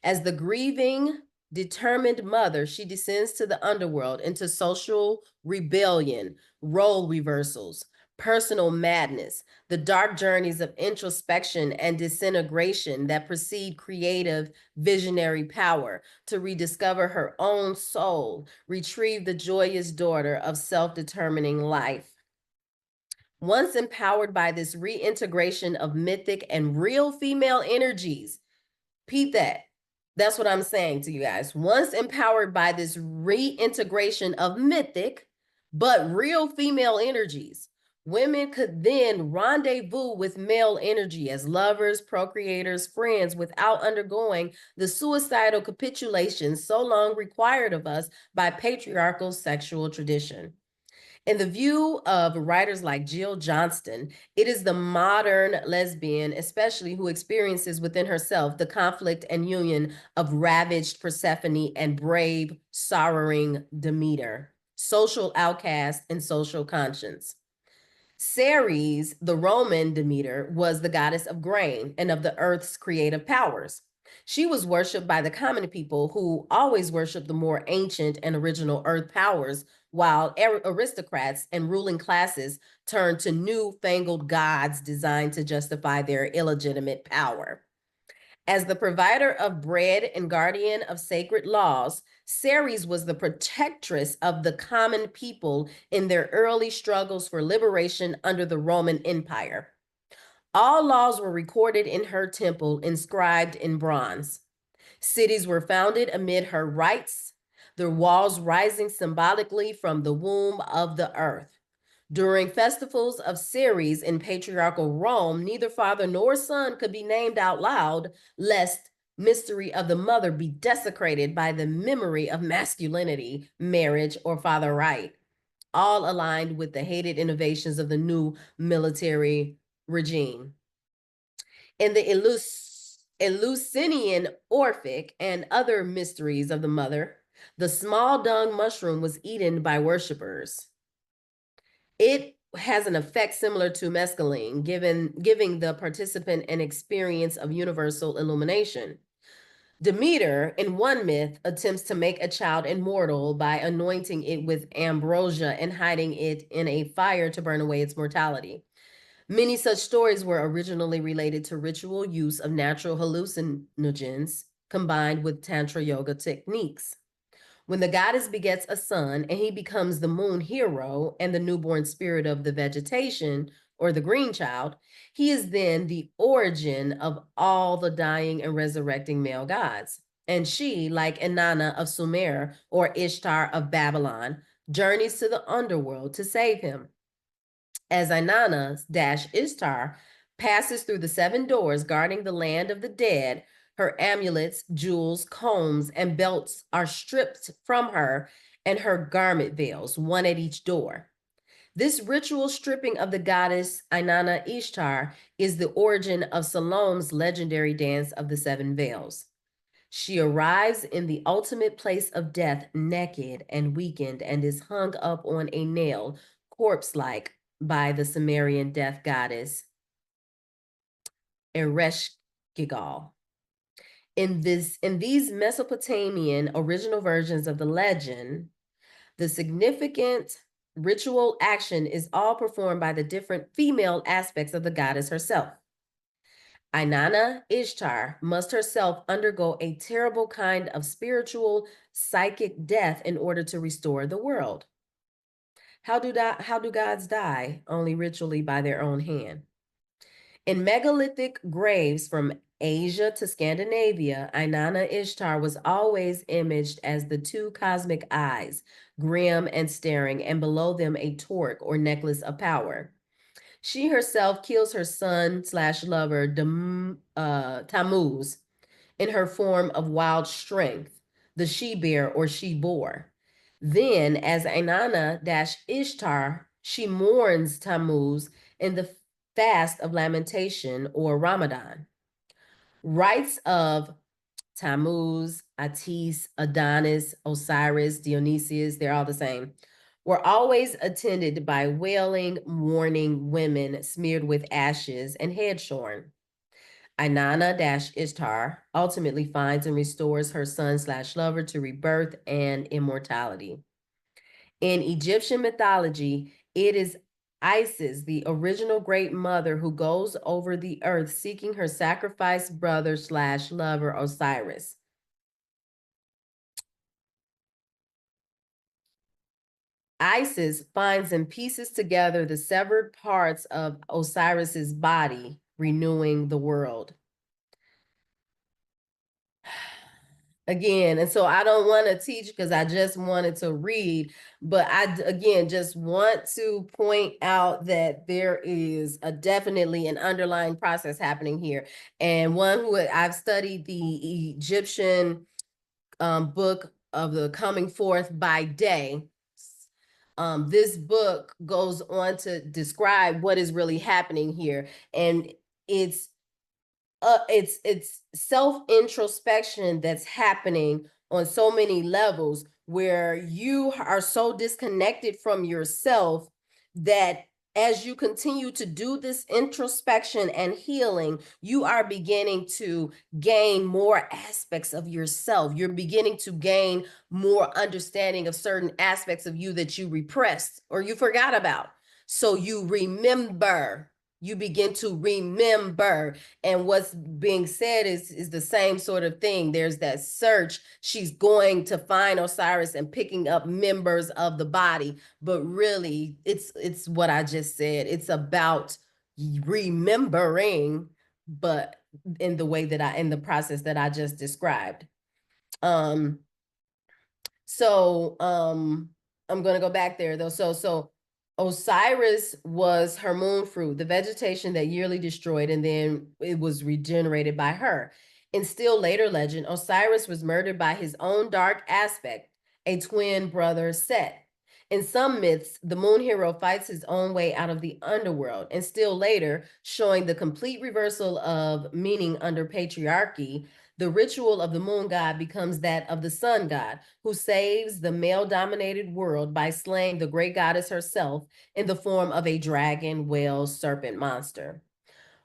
As the grieving, determined mother, she descends to the underworld into social rebellion, role reversals, personal madness, the dark journeys of introspection and disintegration that precede creative, visionary power to rediscover her own soul, retrieve the joyous daughter of self-determining life. Once empowered by this reintegration of mythic and real female energies, repeat that. That's what I'm saying to you guys. Once empowered by this reintegration of mythic, but real female energies, women could then rendezvous with male energy as lovers, procreators, friends without undergoing the suicidal capitulation so long required of us by patriarchal sexual tradition. In the view of writers like Jill Johnston, it is the modern lesbian, especially who experiences within herself the conflict and union of ravaged Persephone and brave, sorrowing Demeter, social outcast and social conscience. Ceres, the Roman Demeter, was the goddess of grain and of the earth's creative powers. She was worshipped by the common people, who always worshiped the more ancient and original earth powers, while aristocrats and ruling classes turned to newfangled gods designed to justify their illegitimate power. As the provider of bread and guardian of sacred laws, Ceres was the protectress of the common people in their early struggles for liberation under the Roman Empire. All laws were recorded in her temple, inscribed in bronze. Cities were founded amid her rites, their walls rising symbolically from the womb of the earth. During festivals of Ceres in patriarchal Rome, neither father nor son could be named out loud, lest mystery of the mother be desecrated by the memory of masculinity, marriage, or father right, all aligned with the hated innovations of the new military regime. In the Eleusinian Orphic and other mysteries of the mother, the small dung mushroom was eaten by worshippers. It has an effect similar to mescaline, giving the participant an experience of universal illumination. Demeter, in one myth, attempts to make a child immortal by anointing it with ambrosia and hiding it in a fire to burn away its mortality. Many such stories were originally related to ritual use of natural hallucinogens combined with Tantra yoga techniques. When the goddess begets a son and he becomes the moon hero and the newborn spirit of the vegetation, or the green child, he is then the origin of all the dying and resurrecting male gods. And she, like Inanna of Sumer or Ishtar of Babylon, journeys to the underworld to save him. As Inanna-Ishtar passes through the 7 doors guarding the land of the dead, her amulets, jewels, combs, and belts are stripped from her, and her garment veils, one at each door. This ritual stripping of the goddess Inanna Ishtar is the origin of Salome's legendary dance of the 7 veils. She arrives in the ultimate place of death naked and weakened and is hung up on a nail, corpse-like, by the Sumerian death goddess Ereshkigal. In these Mesopotamian original versions of the legend, the significant ritual action is all performed by the different female aspects of the goddess herself. Inanna Ishtar must herself undergo a terrible kind of spiritual, psychic death in order to restore the world. How do gods die? Only ritually by their own hand. In megalithic graves from Asia to Scandinavia, Inanna Ishtar was always imaged as the 2 cosmic eyes, grim and staring, and below them a torque or necklace of power. She herself kills her son/lover, Tammuz, in her form of wild strength, the she-bear or she-boar. Then, as Inanna-Ishtar, she mourns Tammuz in the fast of lamentation or Ramadan. Rites of Tammuz, Atis, Adonis, Osiris, Dionysius, they're all the same, were always attended by wailing, mourning women smeared with ashes and head shorn. Inanna-Ishtar ultimately finds and restores her son/lover to rebirth and immortality. In Egyptian mythology, it is Isis, the original great mother, who goes over the earth seeking her sacrificed brother/lover Osiris. Isis finds and pieces together the severed parts of Osiris's body, renewing the world. Again, and so I don't want to teach because I just wanted to read, but I, again, just want to point out that there is definitely an underlying process happening here. And one who I've studied the Egyptian book of the Coming Forth by Day. This book goes on to describe what is really happening here. And it's self-introspection that's happening on so many levels, where you are so disconnected from yourself that as you continue to do this introspection and healing, you are beginning to gain more aspects of yourself. You're beginning to gain more understanding of certain aspects of you that you repressed or you forgot about. So you remember. You begin to remember. And what's being said is the same sort of thing. There's that search. She's going to find Osiris and picking up members of the body, but really it's what I just said. It's about remembering, but in the way that in the process that I just described. um so I'm going to go back there though. So Osiris was her moon fruit, the vegetation that yearly destroyed, and then it was regenerated by her. In still later legend, Osiris was murdered by his own dark aspect, a twin brother Set. In some myths, the moon hero fights his own way out of the underworld, and still later, showing the complete reversal of meaning under patriarchy, the ritual of the moon god becomes that of the sun god, who saves the male-dominated world by slaying the great goddess herself in the form of a dragon, whale, serpent monster.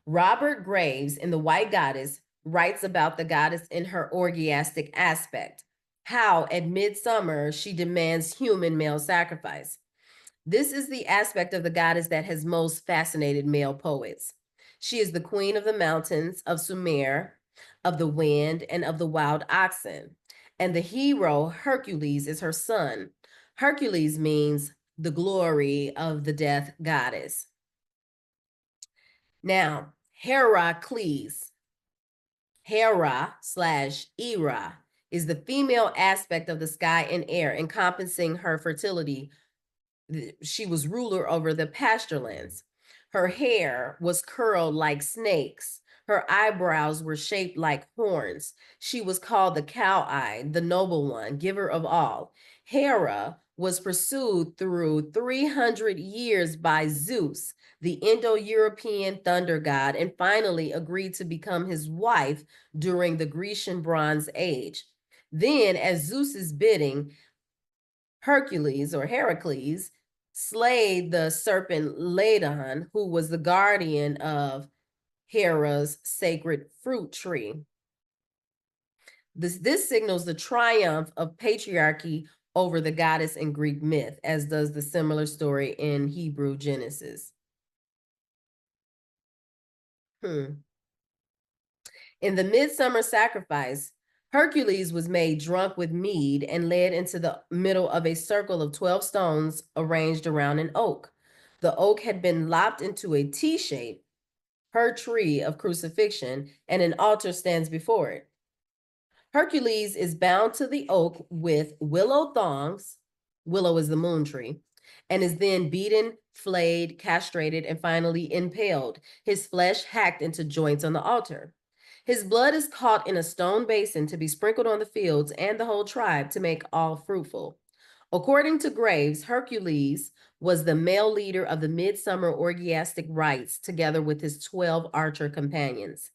Robert Graves in The White Goddess writes about the goddess in her orgiastic aspect, how at midsummer she demands human male sacrifice. This is the aspect of the goddess that has most fascinated male poets. She is the queen of the mountains, of Sumer, of the wind, and of the wild oxen. And the hero, Hercules, is her son. Hercules means the glory of the death goddess. Now, Heracles, Hera/Era, is the female aspect of the sky and air, encompassing her fertility. She was ruler over the pasture lands. Her hair was curled like snakes. Her eyebrows were shaped like horns. She was called the cow-eyed, the noble one, giver of all. Hera was pursued through 300 years by Zeus, the Indo-European thunder god, and finally agreed to become his wife during the Grecian Bronze Age. Then, at Zeus's bidding, Heracles slayed the serpent Ladon, who was the guardian of Hera's sacred fruit tree. This signals the triumph of patriarchy over the goddess in Greek myth, as does the similar story in Hebrew Genesis. In the midsummer sacrifice, Hercules was made drunk with mead and led into the middle of a circle of 12 stones arranged around an oak. The oak had been lopped into a T shape, her tree of crucifixion, and an altar stands before it. Hercules is bound to the oak with willow thongs, willow is the moon tree, and is then beaten, flayed, castrated, and finally impaled, his flesh hacked into joints on the altar. His blood is caught in a stone basin to be sprinkled on the fields and the whole tribe to make all fruitful. According to Graves, Hercules was the male leader of the midsummer orgiastic rites together with his 12 archer companions.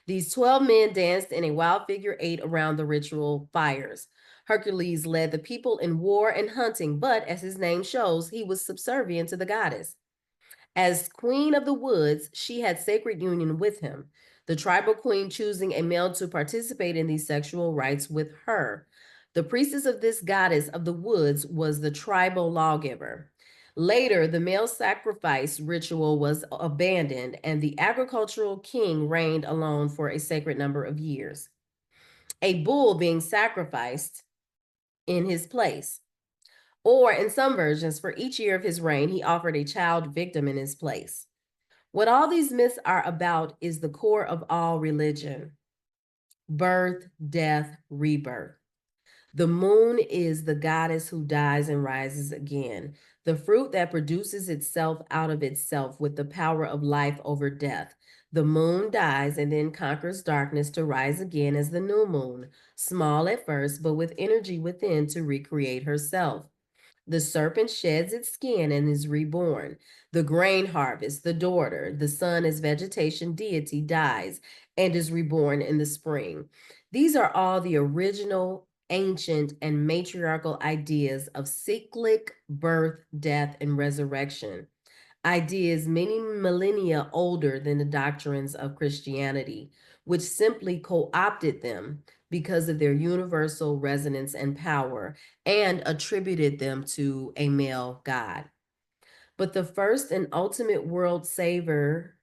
These 12 men danced in a wild figure eight around the ritual fires. Hercules led the people in war and hunting, but as his name shows, he was subservient to the goddess. As queen of the woods, she had sacred union with him, the tribal queen choosing a male to participate in these sexual rites with her. The priestess of this goddess of the woods was the tribal lawgiver. Later, the male sacrifice ritual was abandoned, and the agricultural king reigned alone for a sacred number of years, a bull being sacrificed in his place. Or in some versions, for each year of his reign, he offered a child victim in his place. What all these myths are about is the core of all religion: birth, death, rebirth. The moon is the goddess who dies and rises again, the fruit that produces itself out of itself with the power of life over death. The moon dies and then conquers darkness to rise again as the new moon, small at first, but with energy within to recreate herself. The serpent sheds its skin and is reborn. The grain harvest, the daughter, the sun as vegetation deity dies and is reborn in the spring. These are all the original, ancient, and matriarchal ideas of cyclic birth, death, and resurrection. ideas many millennia older than the doctrines of Christianity, which simply co opted them because of their universal resonance and power and attributed them to a male god. But the first and ultimate world savior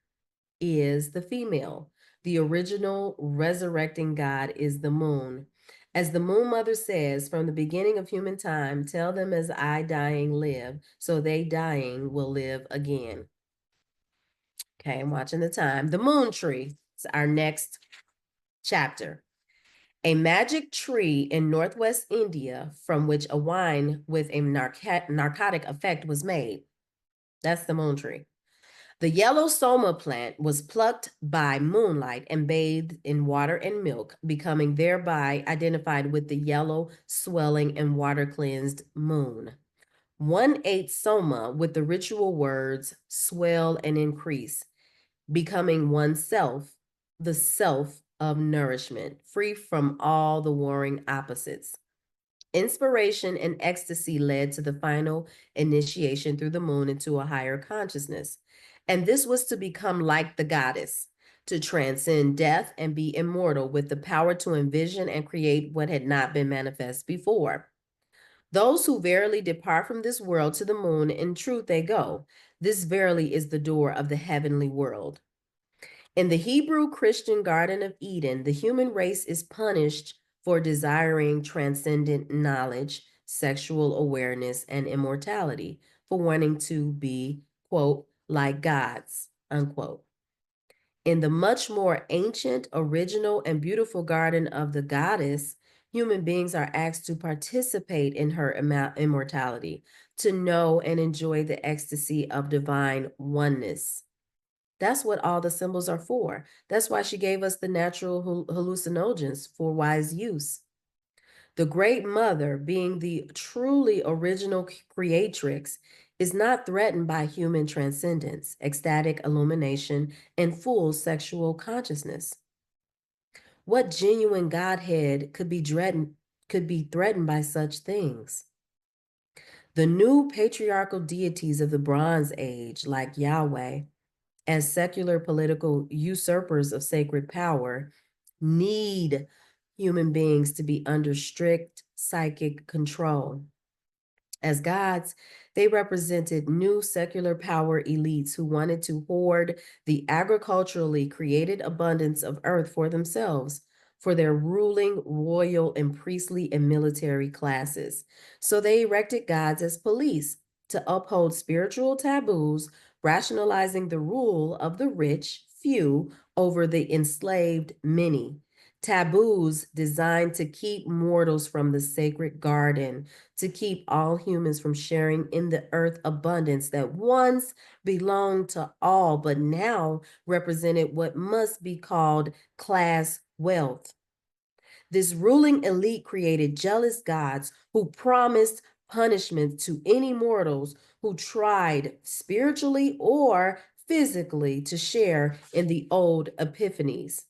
is the female. The original resurrecting God is the moon. As the moon mother says, from the beginning of human time, tell them as I dying live, so they dying will live again. Okay, I'm watching the time. The moon tree is our next chapter. A magic tree in northwest India from which a wine with a narcotic effect was made. That's the moon tree. The yellow soma plant was plucked by moonlight and bathed in water and milk, becoming thereby identified with the yellow, swelling, and water cleansed moon. One ate soma with the ritual words swell and increase, becoming oneself, the self of nourishment, free from all the warring opposites. Inspiration and ecstasy led to the final initiation through the moon into a higher consciousness. And this was to become like the goddess, to transcend death and be immortal with the power to envision and create what had not been manifest before. Those who verily depart from this world to the moon, in truth they go. This verily is the door of the heavenly world. In the Hebrew Christian Garden of Eden, the human race is punished for desiring transcendent knowledge, sexual awareness, and immortality, for wanting to be, quote, like gods, unquote. In the much more ancient, original, and beautiful garden of the goddess, human beings are asked to participate in her immortality, to know and enjoy the ecstasy of divine oneness. That's what all the symbols are for. That's why she gave us the natural hallucinogens for wise use. The Great Mother, being the truly original creatrix, is not threatened by human transcendence, ecstatic illumination, and full sexual consciousness. What genuine Godhead could be threatened by such things? The new patriarchal deities of the Bronze Age, like Yahweh, as secular political usurpers of sacred power, need human beings to be under strict psychic control. As gods, they represented new secular power elites who wanted to hoard the agriculturally created abundance of earth for themselves, for their ruling royal and priestly and military classes. So they erected gods as police to uphold spiritual taboos, rationalizing the rule of the rich few over the enslaved many. Taboos designed to keep mortals from the sacred garden, to keep all humans from sharing in the earth abundance that once belonged to all, but now represented what must be called class wealth. This ruling elite created jealous gods who promised punishment to any mortals who tried spiritually or physically to share in the old epiphanies.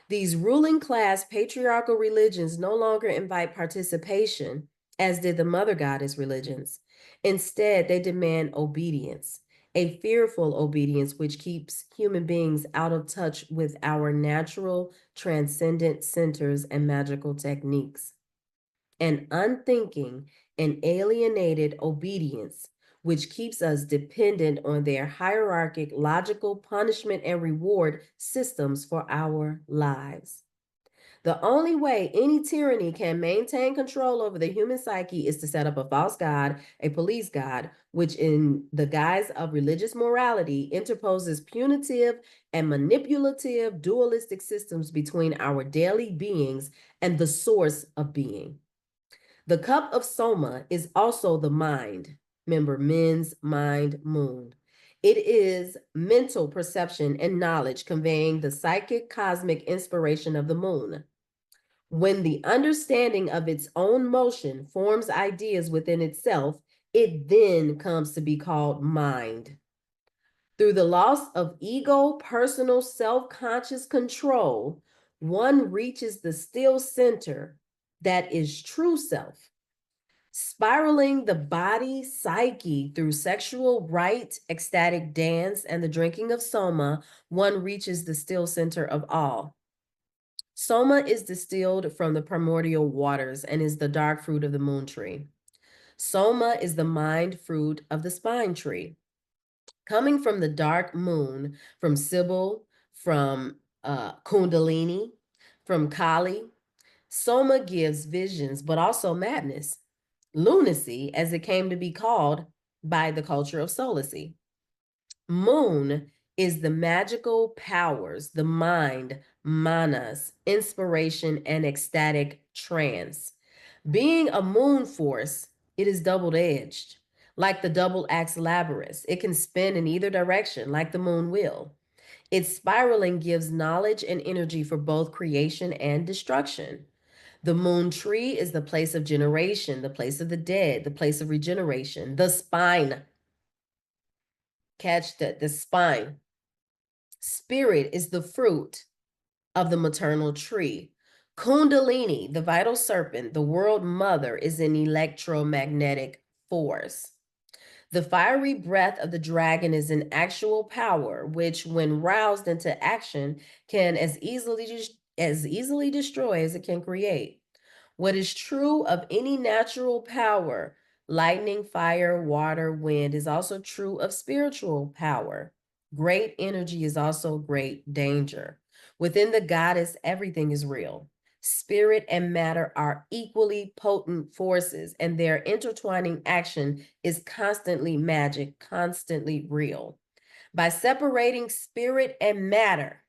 These ruling class patriarchal religions no longer invite participation, as did the mother goddess religions. Instead, they demand obedience, a fearful obedience which keeps human beings out of touch with our natural, transcendent centers and magical techniques. An unthinking and alienated obedience which keeps us dependent on their hierarchic, logical punishment and reward systems for our lives. The only way any tyranny can maintain control over the human psyche is to set up a false god, a police god, which, in the guise of religious morality, interposes punitive and manipulative dualistic systems between our daily beings and the source of being. The cup of Soma is also the mind. Remember, men's mind, moon. It is mental perception and knowledge conveying the psychic cosmic inspiration of the moon. When the understanding of its own motion forms ideas within itself, it then comes to be called mind. Through the loss of ego, personal, self-conscious control, one reaches the still center that is true self. Spiraling the body psyche through sexual rite, ecstatic dance, and the drinking of soma, one reaches the still center of all. Soma is distilled from the primordial waters and is the dark fruit of the moon tree. Soma is the mind fruit of the spine tree. Coming from the dark moon, from Sybil, from Kundalini, from Kali, Soma gives visions, but also madness, lunacy, as it came to be called by the culture of Solacy. Moon is the magical powers, the mind, manas, inspiration, and ecstatic trance. Being a moon force, it is double edged. Like the double axe labyrinth, it can spin in either direction, like the moon wheel. Its spiraling gives knowledge and energy for both creation and destruction. The moon tree is the place of generation, the place of the dead, the place of regeneration, the spine. Catch the spine. Spirit is the fruit of the maternal tree. Kundalini, the vital serpent, the world mother, is an electromagnetic force. The fiery breath of the dragon is an actual power, which, when roused into action, can as easily destroy as it can create. What is true of any natural power, lightning, fire, water, wind, is also true of spiritual power. Great energy is also great danger. Within the goddess, everything is real. Spirit and matter are equally potent forces, and their intertwining action is constantly magic, constantly real. By separating spirit and matter,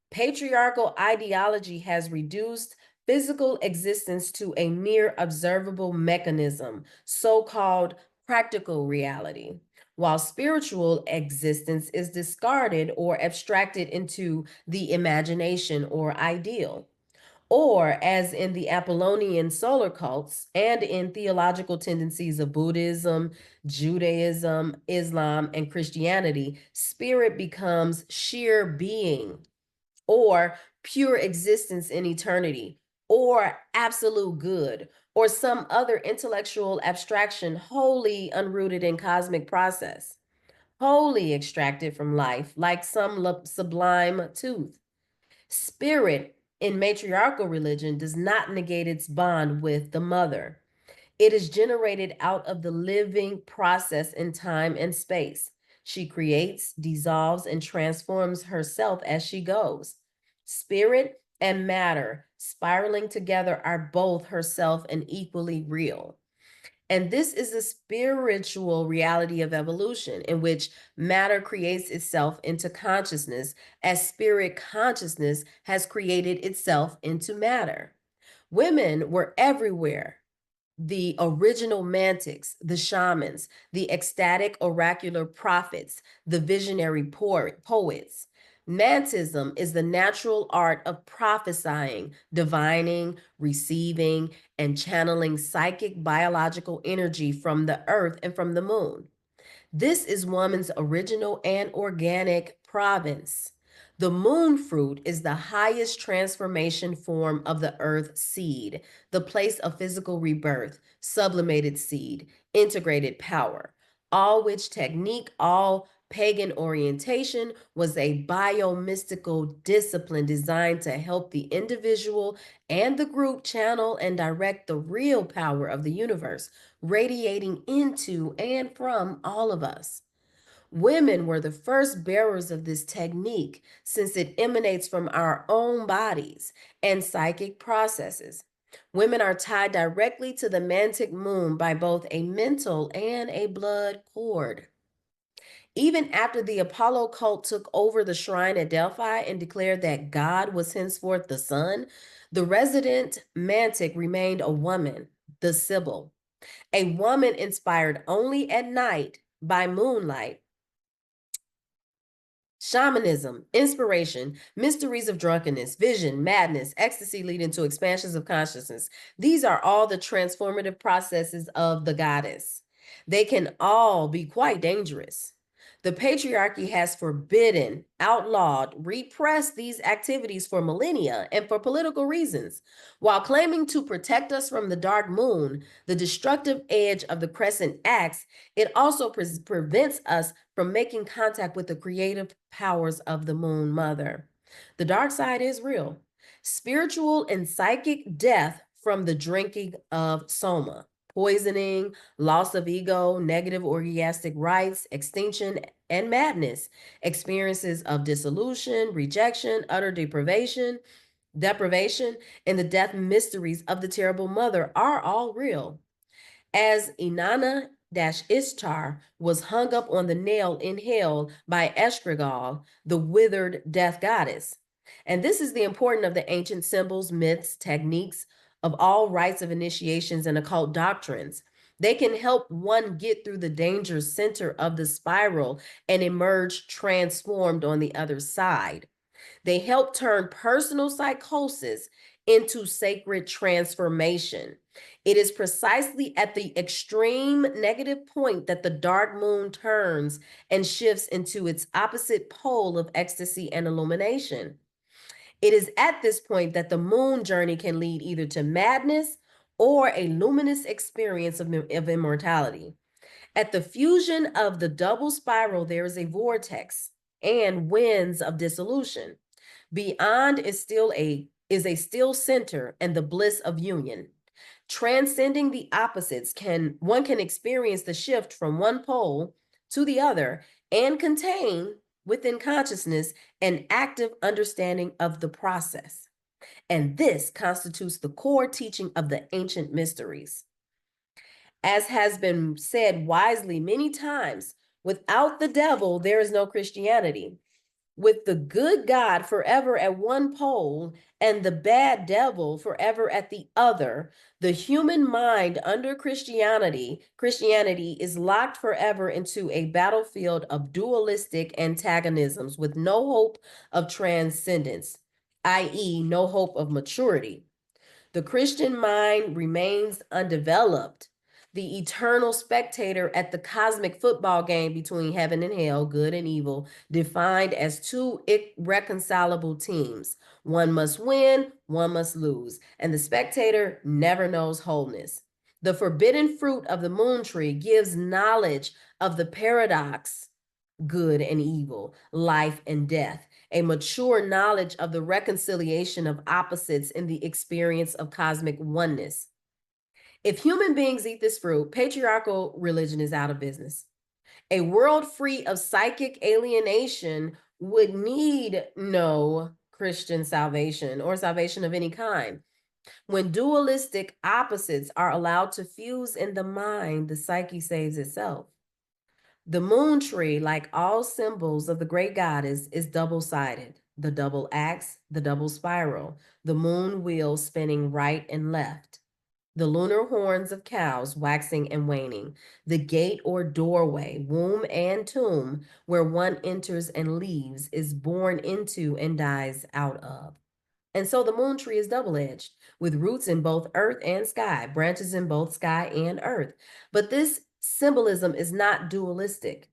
patriarchal ideology has reduced physical existence to a mere observable mechanism, so called practical reality, while spiritual existence is discarded or abstracted into the imagination or ideal. Or, as in the Apollonian solar cults and in theological tendencies of Buddhism, Judaism, Islam, and Christianity, spirit becomes sheer being, or pure existence in eternity, or absolute good, or some other intellectual abstraction wholly unrooted in cosmic process, wholly extracted from life, like some sublime tooth. Spirit in matriarchal religion does not negate its bond with the mother. It is generated out of the living process in time and space. She creates, dissolves, and transforms herself as she goes. Spirit and matter spiraling together are both herself and equally real. And this is the spiritual reality of evolution, in which matter creates itself into consciousness, as spirit consciousness has created itself into matter. Women were everywhere: the original mantics, the shamans, the ecstatic oracular prophets, the visionary poets. Mantism is the natural art of prophesying, divining, receiving, and channeling psychic biological energy from the earth and from the moon. This is woman's original and organic province. The moon fruit is the highest transformation form of the earth seed, the place of physical rebirth, sublimated seed, integrated power. All which technique, all pagan orientation was a biomystical discipline designed to help the individual and the group channel and direct the real power of the universe, radiating into and from all of us. Women were the first bearers of this technique, since it emanates from our own bodies and psychic processes. Women are tied directly to the mantic moon by both a mental and a blood cord. Even after the Apollo cult took over the shrine at Delphi and declared that God was henceforth the sun, the resident mantic remained a woman, the Sibyl, a woman inspired only at night by moonlight. Shamanism, inspiration, mysteries of drunkenness, vision, madness, ecstasy leading to expansions of consciousness. These are all the transformative processes of the goddess. They can all be quite dangerous. The patriarchy has forbidden, outlawed, repressed these activities for millennia and for political reasons. While claiming to protect us from the dark moon, the destructive edge of the crescent acts, it also prevents us from making contact with the creative powers of the moon mother. The dark side is real. Spiritual and psychic death from the drinking of soma, poisoning, loss of ego, negative orgiastic rites, extinction, and madness, experiences of dissolution, rejection, utter deprivation, and the death mysteries of the terrible mother are all real. As Inanna Ishtar was hung up on the nail in hell by Estragal, the withered death goddess. And this is the importance of the ancient symbols, myths, techniques of all rites of initiations and occult doctrines. They can help one get through the danger center of the spiral and emerge transformed on the other side. They help turn personal psychosis into sacred transformation. It is precisely at the extreme negative point that the dark moon turns and shifts into its opposite pole of ecstasy and illumination. It is at this point that the moon journey can lead either to madness or a luminous experience of immortality. At the fusion of the double spiral, there is a vortex and winds of dissolution. Beyond is a still center and the bliss of union. Transcending the opposites, one can experience the shift from one pole to the other and contain within consciousness an active understanding of the process. And this constitutes the core teaching of the ancient mysteries. As has been said wisely many times, without the devil, there is no Christianity. With the good God forever at one pole and the bad devil forever at the other, the human mind under Christianity is locked forever into a battlefield of dualistic antagonisms with no hope of transcendence, i.e., no hope of maturity. The Christian mind remains undeveloped, the eternal spectator at the cosmic football game between heaven and hell, good and evil, defined as two irreconcilable teams. One must win, one must lose, and the spectator never knows wholeness. The forbidden fruit of the moon tree gives knowledge of the paradox, good and evil, life and death, a mature knowledge of the reconciliation of opposites in the experience of cosmic oneness. If human beings eat this fruit, patriarchal religion is out of business. A world free of psychic alienation would need no Christian salvation or salvation of any kind. When dualistic opposites are allowed to fuse in the mind, the psyche saves itself. The moon tree, like all symbols of the great goddess, is double-sided. The double axe, the double spiral, the moon wheel spinning right and left, the lunar horns of cows waxing and waning, the gate or doorway, womb and tomb, where one enters and leaves, is born into and dies out of. And so the moon tree is double-edged, with roots in both earth and sky, branches in both sky and earth. But this symbolism is not dualistic.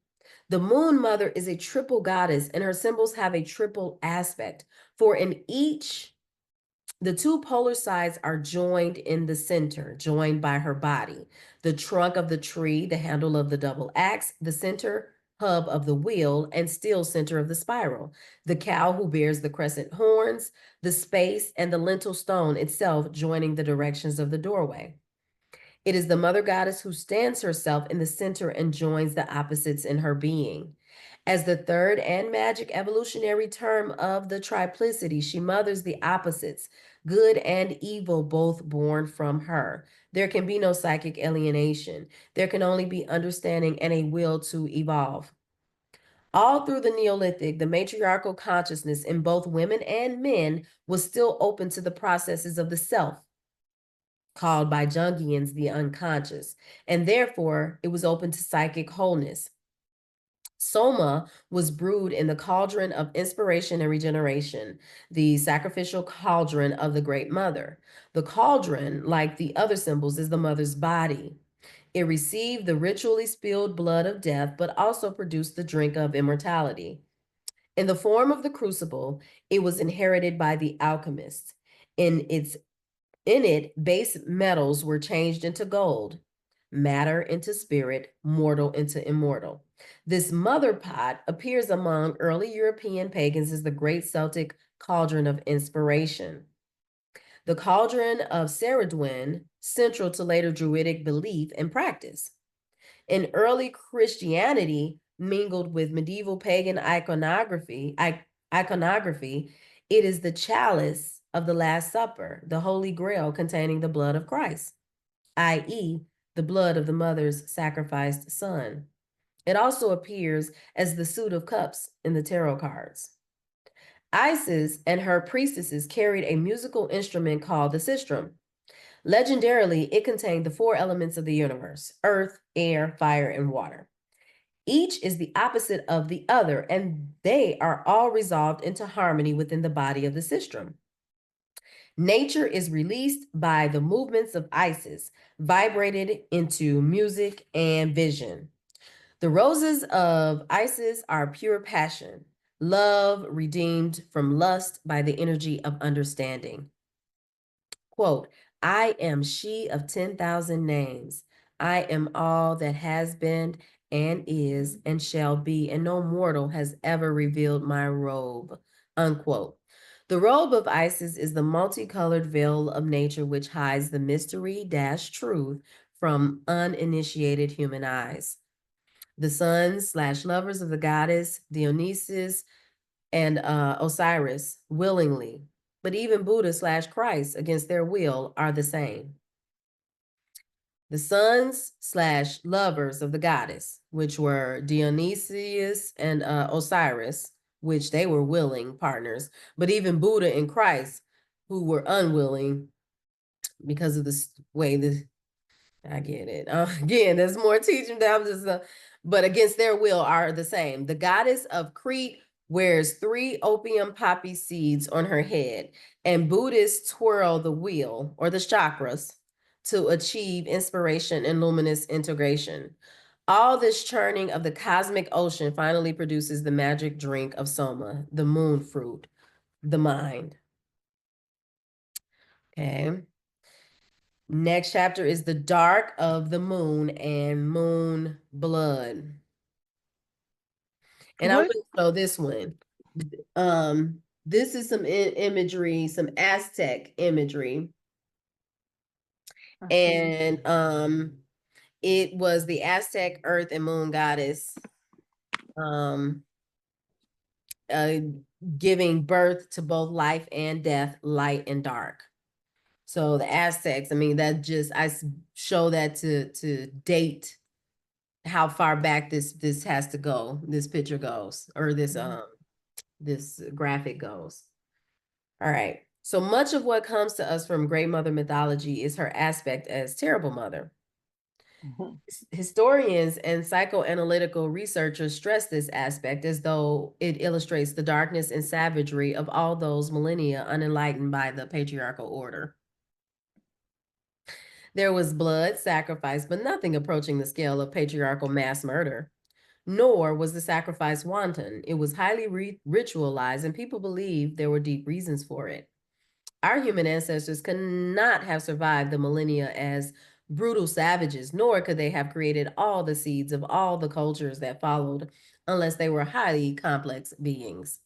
The moon mother is a triple goddess, and her symbols have a triple aspect. For in each, the two polar sides are joined in the center, joined by her body. The trunk of the tree, the handle of the double axe, the center hub of the wheel, and still center of the spiral. The cow who bears the crescent horns, the space, and the lintel stone itself joining the directions of the doorway. It is the mother goddess who stands herself in the center and joins the opposites in her being. As the third and magic evolutionary term of the triplicity, she mothers the opposites, good and evil, both born from her. There can be no psychic alienation. There can only be understanding and a will to evolve. All through the Neolithic, the matriarchal consciousness in both women and men was still open to the processes of the self, called by Jungians the unconscious, and therefore it was open to psychic wholeness. Soma was brewed in the cauldron of inspiration and regeneration, the sacrificial cauldron of the Great Mother. The cauldron, like the other symbols, is the mother's body. It received the ritually spilled blood of death, but also produced the drink of immortality. In the form of the crucible, it was inherited by the alchemists. In it, base metals were changed into gold, matter into spirit, mortal into immortal. This mother pot appears among early European pagans as the great Celtic cauldron of inspiration. The cauldron of Ceridwen, central to later Druidic belief and practice. In early Christianity, mingled with medieval pagan iconography, it is the chalice of the Last Supper, the Holy Grail containing the blood of Christ, i.e., the blood of the mother's sacrificed son. It also appears as the suit of cups in the tarot cards. Isis and her priestesses carried a musical instrument called the sistrum. Legendarily, it contained the four elements of the universe: earth, air, fire, and water. Each is the opposite of the other, and they are all resolved into harmony within the body of the sistrum. Nature is released by the movements of Isis, vibrated into music and vision. The roses of Isis are pure passion, love redeemed from lust by the energy of understanding. Quote, I am she of 10,000 names. I am all that has been and is and shall be, and no mortal has ever revealed my robe. Unquote. The robe of Isis is the multicolored veil of nature which hides the mystery dash truth from uninitiated human eyes. The sons slash lovers of the goddess Dionysus and Osiris willingly, but even Buddha slash Christ against their will are the same. The sons slash lovers of the goddess, which were Dionysius and Osiris, which they were willing partners, but even Buddha and Christ, who were unwilling because of the way the I get it. Again, there's more teaching that I'm just, but against their will are the same. The goddess of Crete wears 3 opium poppy seeds on her head, and Buddhists twirl the wheel or the chakras to achieve inspiration and luminous integration. All this churning of the cosmic ocean finally produces the magic drink of Soma, the moon fruit, the mind. Okay. Next chapter is the dark of the moon and moon blood. And I What? want to show this one. This is some imagery, some Aztec imagery. Okay. And it was the Aztec earth and moon goddess um uh giving birth to both life and death, light and dark. So the Aztecs, I mean, that just I show that to date how far back this has to go, this picture goes, or this graphic goes. All right. So much of what comes to us from Great Mother mythology is her aspect as terrible mother. Historians and psychoanalytical researchers stress this aspect as though it illustrates the darkness and savagery of all those millennia unenlightened by the patriarchal order. There was blood, sacrifice, but nothing approaching the scale of patriarchal mass murder. Nor was the sacrifice wanton. It was highly ritualized, and people believed there were deep reasons for it. Our human ancestors could not have survived the millennia as brutal savages, nor could they have created all the seeds of all the cultures that followed unless they were highly complex beings.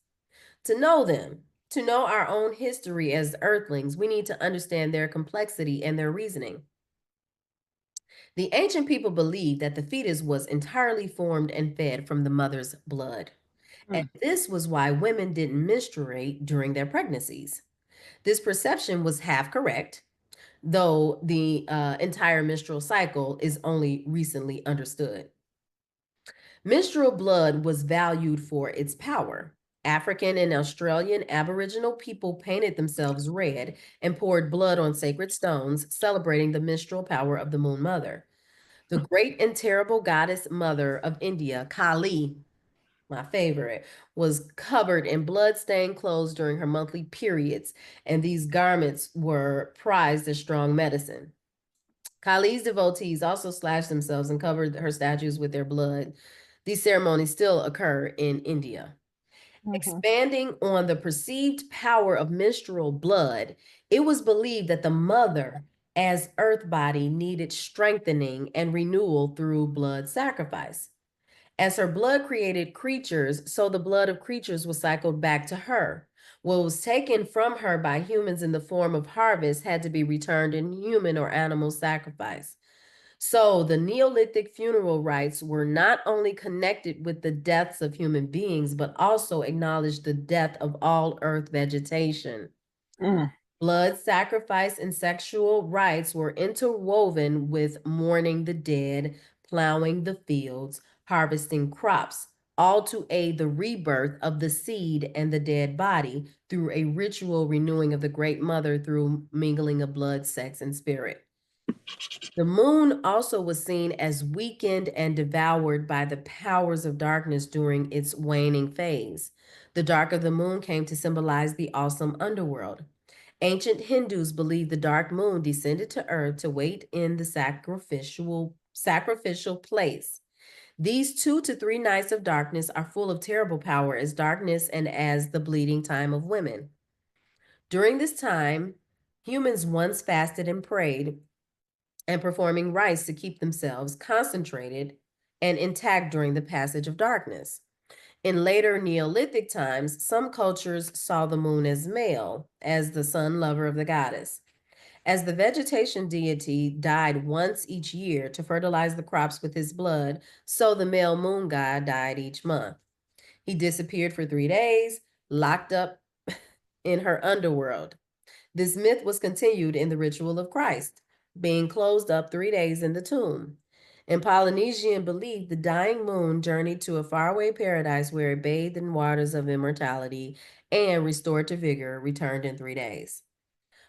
To know them, to know our own history as earthlings, we need to understand their complexity and their reasoning. The ancient people believed that the fetus was entirely formed and fed from the mother's blood. And this was why women didn't menstruate during their pregnancies. This perception was half correct, though the entire menstrual cycle is only recently understood. Menstrual blood was valued for its power. African and Australian Aboriginal people painted themselves red and poured blood on sacred stones, celebrating the menstrual power of the Moon Mother. The great and terrible goddess mother of India, Kali, my favorite, was covered in blood-stained clothes during her monthly periods, and these garments were prized as strong medicine. Kali's devotees also slashed themselves and covered her statues with their blood. These ceremonies still occur in India. Mhm. Expanding on the perceived power of menstrual blood, it was believed that the mother, as earth body, needed strengthening and renewal through blood sacrifice. As her blood created creatures, so the blood of creatures was cycled back to her. What was taken from her by humans in the form of harvest had to be returned in human or animal sacrifice. So the Neolithic funeral rites were not only connected with the deaths of human beings, but also acknowledged the death of all earth vegetation. Mm. Blood sacrifice and sexual rites were interwoven with mourning the dead, plowing the fields, harvesting crops, all to aid the rebirth of the seed and the dead body through a ritual renewing of the Great Mother through mingling of blood, sex, and spirit. The moon also was seen as weakened and devoured by the powers of darkness during its waning phase. The dark of the moon came to symbolize the awesome underworld. Ancient Hindus believed the dark moon descended to earth to wait in the sacrificial place. These 2 to 3 nights of darkness are full of terrible power as darkness and as the bleeding time of women. During this time, humans once fasted and prayed and performing rites to keep themselves concentrated and intact during the passage of darkness. In later Neolithic times, some cultures saw the moon as male, as the sun lover of the goddess. As the vegetation deity died once each year to fertilize the crops with his blood, so the male moon god died each month. He disappeared for 3 days, locked up in her underworld. This myth was continued in the ritual of Christ, being closed up 3 days in the tomb. In Polynesian belief, the dying moon journeyed to a faraway paradise where it bathed in waters of immortality and, restored to vigor, returned in 3 days.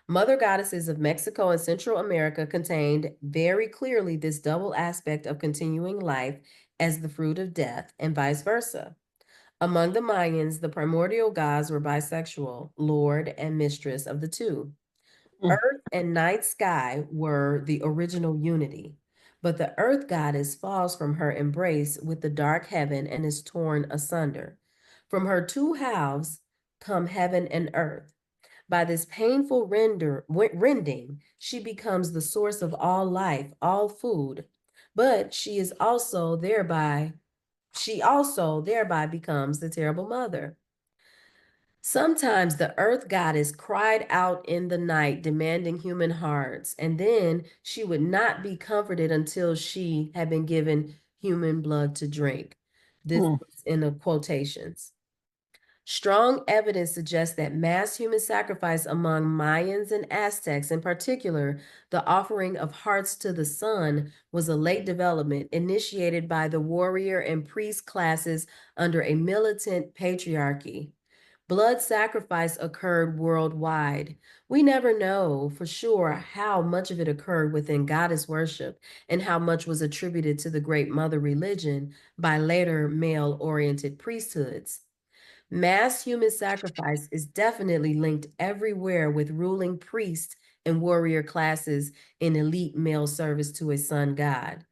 Mother goddesses of Mexico and Central America contained very clearly this double aspect of continuing life as the fruit of death, and vice versa. Among the Mayans, the primordial gods were bisexual, lord and mistress of the two. Mm. Earth and night sky were the original unity, but the earth goddess falls from her embrace with the dark heaven and is torn asunder. From her two halves come heaven and earth. By this painful rending, she becomes the source of all life, all food, but she also thereby becomes the terrible mother. Sometimes the earth goddess cried out in the night, demanding human hearts, and then she would not be comforted until she had been given human blood to drink. This Mm. was in the quotations. Strong evidence suggests that mass human sacrifice among Mayans and Aztecs, in particular, the offering of hearts to the sun, was a late development initiated by the warrior and priest classes under a militant patriarchy. Blood sacrifice occurred worldwide. We never know for sure how much of it occurred within goddess worship and how much was attributed to the Great Mother religion by later male oriented priesthoods. Mass human sacrifice is definitely linked everywhere with ruling priests and warrior classes in elite male service to a sun god.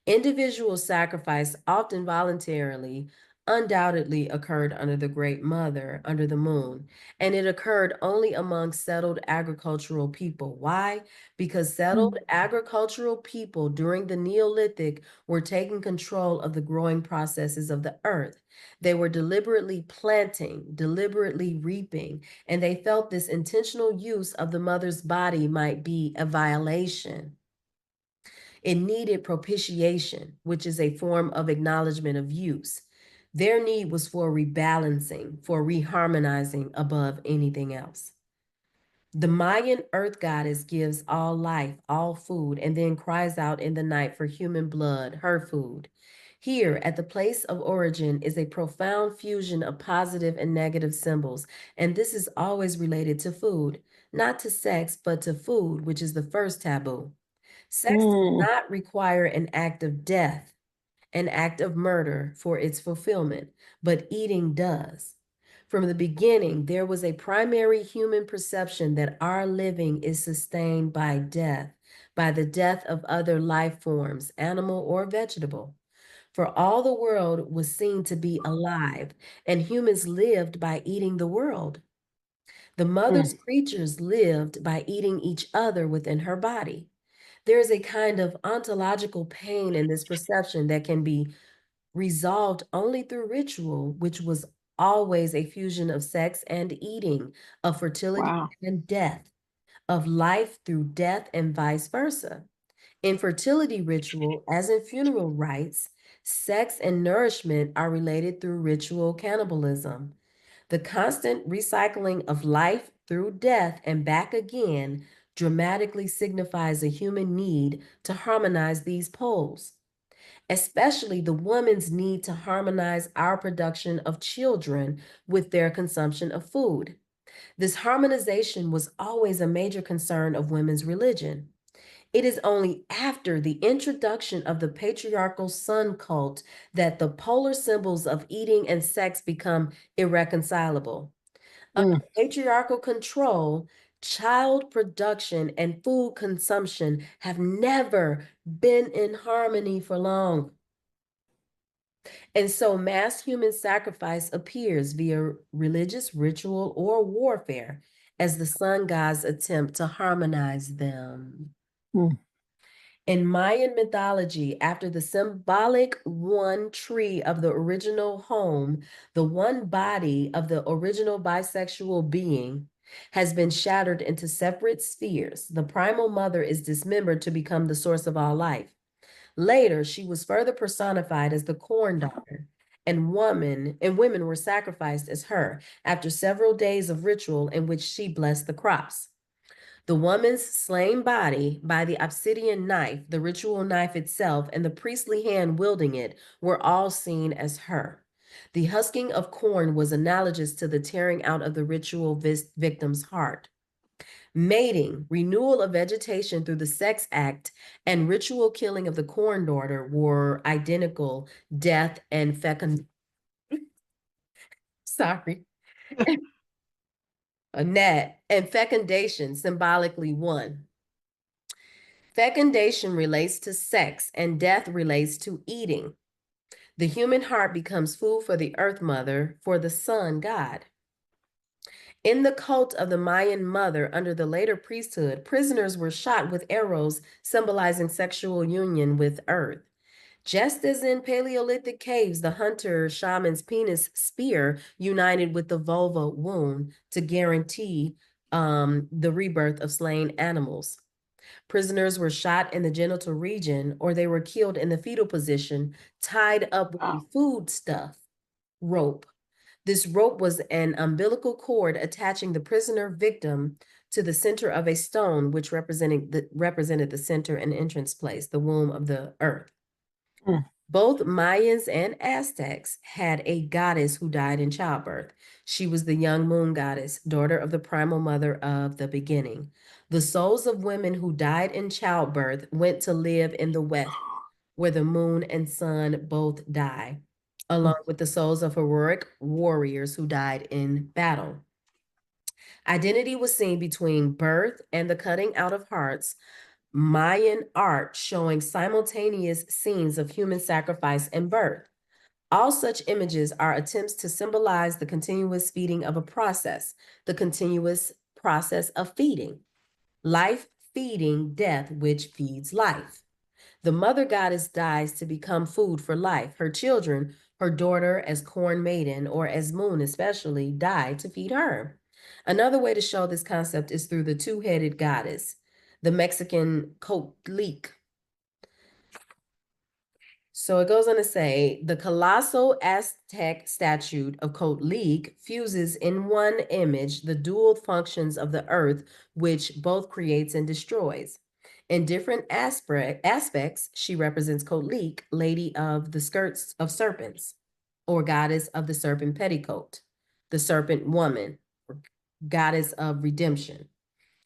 Individual sacrifice, often voluntarily, undoubtedly occurred under the Great Mother, under the moon, and it occurred only among settled agricultural people. Why? Because settled Mm. agricultural people during the Neolithic were taking control of the growing processes of the earth. They were deliberately planting, deliberately reaping, and they felt this intentional use of the mother's body might be a violation. It needed propitiation, which is a form of acknowledgement of use. Their need was for rebalancing, for reharmonizing above anything else. The Mayan earth goddess gives all life, all food, and then cries out in the night for human blood, her food. Here, at the place of origin, is a profound fusion of positive and negative symbols, and this is always related to food, not to sex, but to food, which is the first taboo. Sex does Mm. not require an act of death, an act of murder for its fulfillment, but eating does. From the beginning, there was a primary human perception that our living is sustained by death, by the death of other life forms, animal or vegetable. For all the world was seen to be alive, and humans lived by eating the world. The mother's Mm. creatures lived by eating each other within her body. There is a kind of ontological pain in this perception that can be resolved only through ritual, which was always a fusion of sex and eating, of fertility Wow. and death, of life through death, and vice versa. In fertility ritual, as in funeral rites, sex and nourishment are related through ritual cannibalism. The constant recycling of life through death and back again dramatically signifies a human need to harmonize these poles, especially the woman's need to harmonize our production of children with their consumption of food. This harmonization was always a major concern of women's religion. It is only after the introduction of the patriarchal sun cult that the polar symbols of eating and sex become irreconcilable. Under Mm. patriarchal control, child production and food consumption have never been in harmony for long. And so mass human sacrifice appears via religious ritual or warfare as the sun gods attempt to harmonize them. Mm. In Mayan mythology, after the symbolic one tree of the original home, the one body of the original bisexual being has been shattered into separate spheres. The primal mother is dismembered to become the source of all life. Later, she was further personified as the corn daughter, and women were sacrificed as her after several days of ritual in which she blessed the crops. The woman's slain body by the obsidian knife, the ritual knife itself, and the priestly hand wielding it were all seen as her. The husking of corn was analogous to the tearing out of the ritual victim's heart. Mating, renewal of vegetation through the sex act, and ritual killing of the corn daughter were identical. Death and sorry, a net and fecundation symbolically one. Fecundation relates to sex and death relates to eating. The human heart becomes food for the earth mother, for the sun god. In the cult of the Mayan mother under the later priesthood, prisoners were shot with arrows symbolizing sexual union with earth. Just as in Paleolithic caves, the hunter shaman's penis spear united with the vulva wound to guarantee the rebirth of slain animals. Prisoners were shot in the genital region or they were killed in the fetal position, tied up with a Wow. foodstuff rope. This rope was an umbilical cord attaching the prisoner victim to the center of a stone, which represented the center and entrance place, the womb of the earth. Mm. Both Mayans and Aztecs had a goddess who died in childbirth. She was the young moon goddess, daughter of the primal mother of the beginning. The souls of women who died in childbirth went to live in the west, where the moon and sun both die, Mm. along with the souls of heroic warriors who died in battle. Identity was seen between birth and the cutting out of hearts, Mayan art showing simultaneous scenes of human sacrifice and birth. All such images are attempts to symbolize the continuous feeding of a process, the continuous process of feeding. Life feeding death, which feeds life. The mother goddess dies to become food for life. Her children, her daughter as corn maiden or as moon especially, die to feed her. Another way to show this concept is through the two-headed goddess, the Mexican Cotlic. So it goes on to say, the colossal Aztec statue of Cotlic fuses in one image the dual functions of the earth, which both creates and destroys. In different aspects, she represents Cotlic, lady of the skirts of serpents, or goddess of the serpent petticoat, the serpent woman, or goddess of redemption,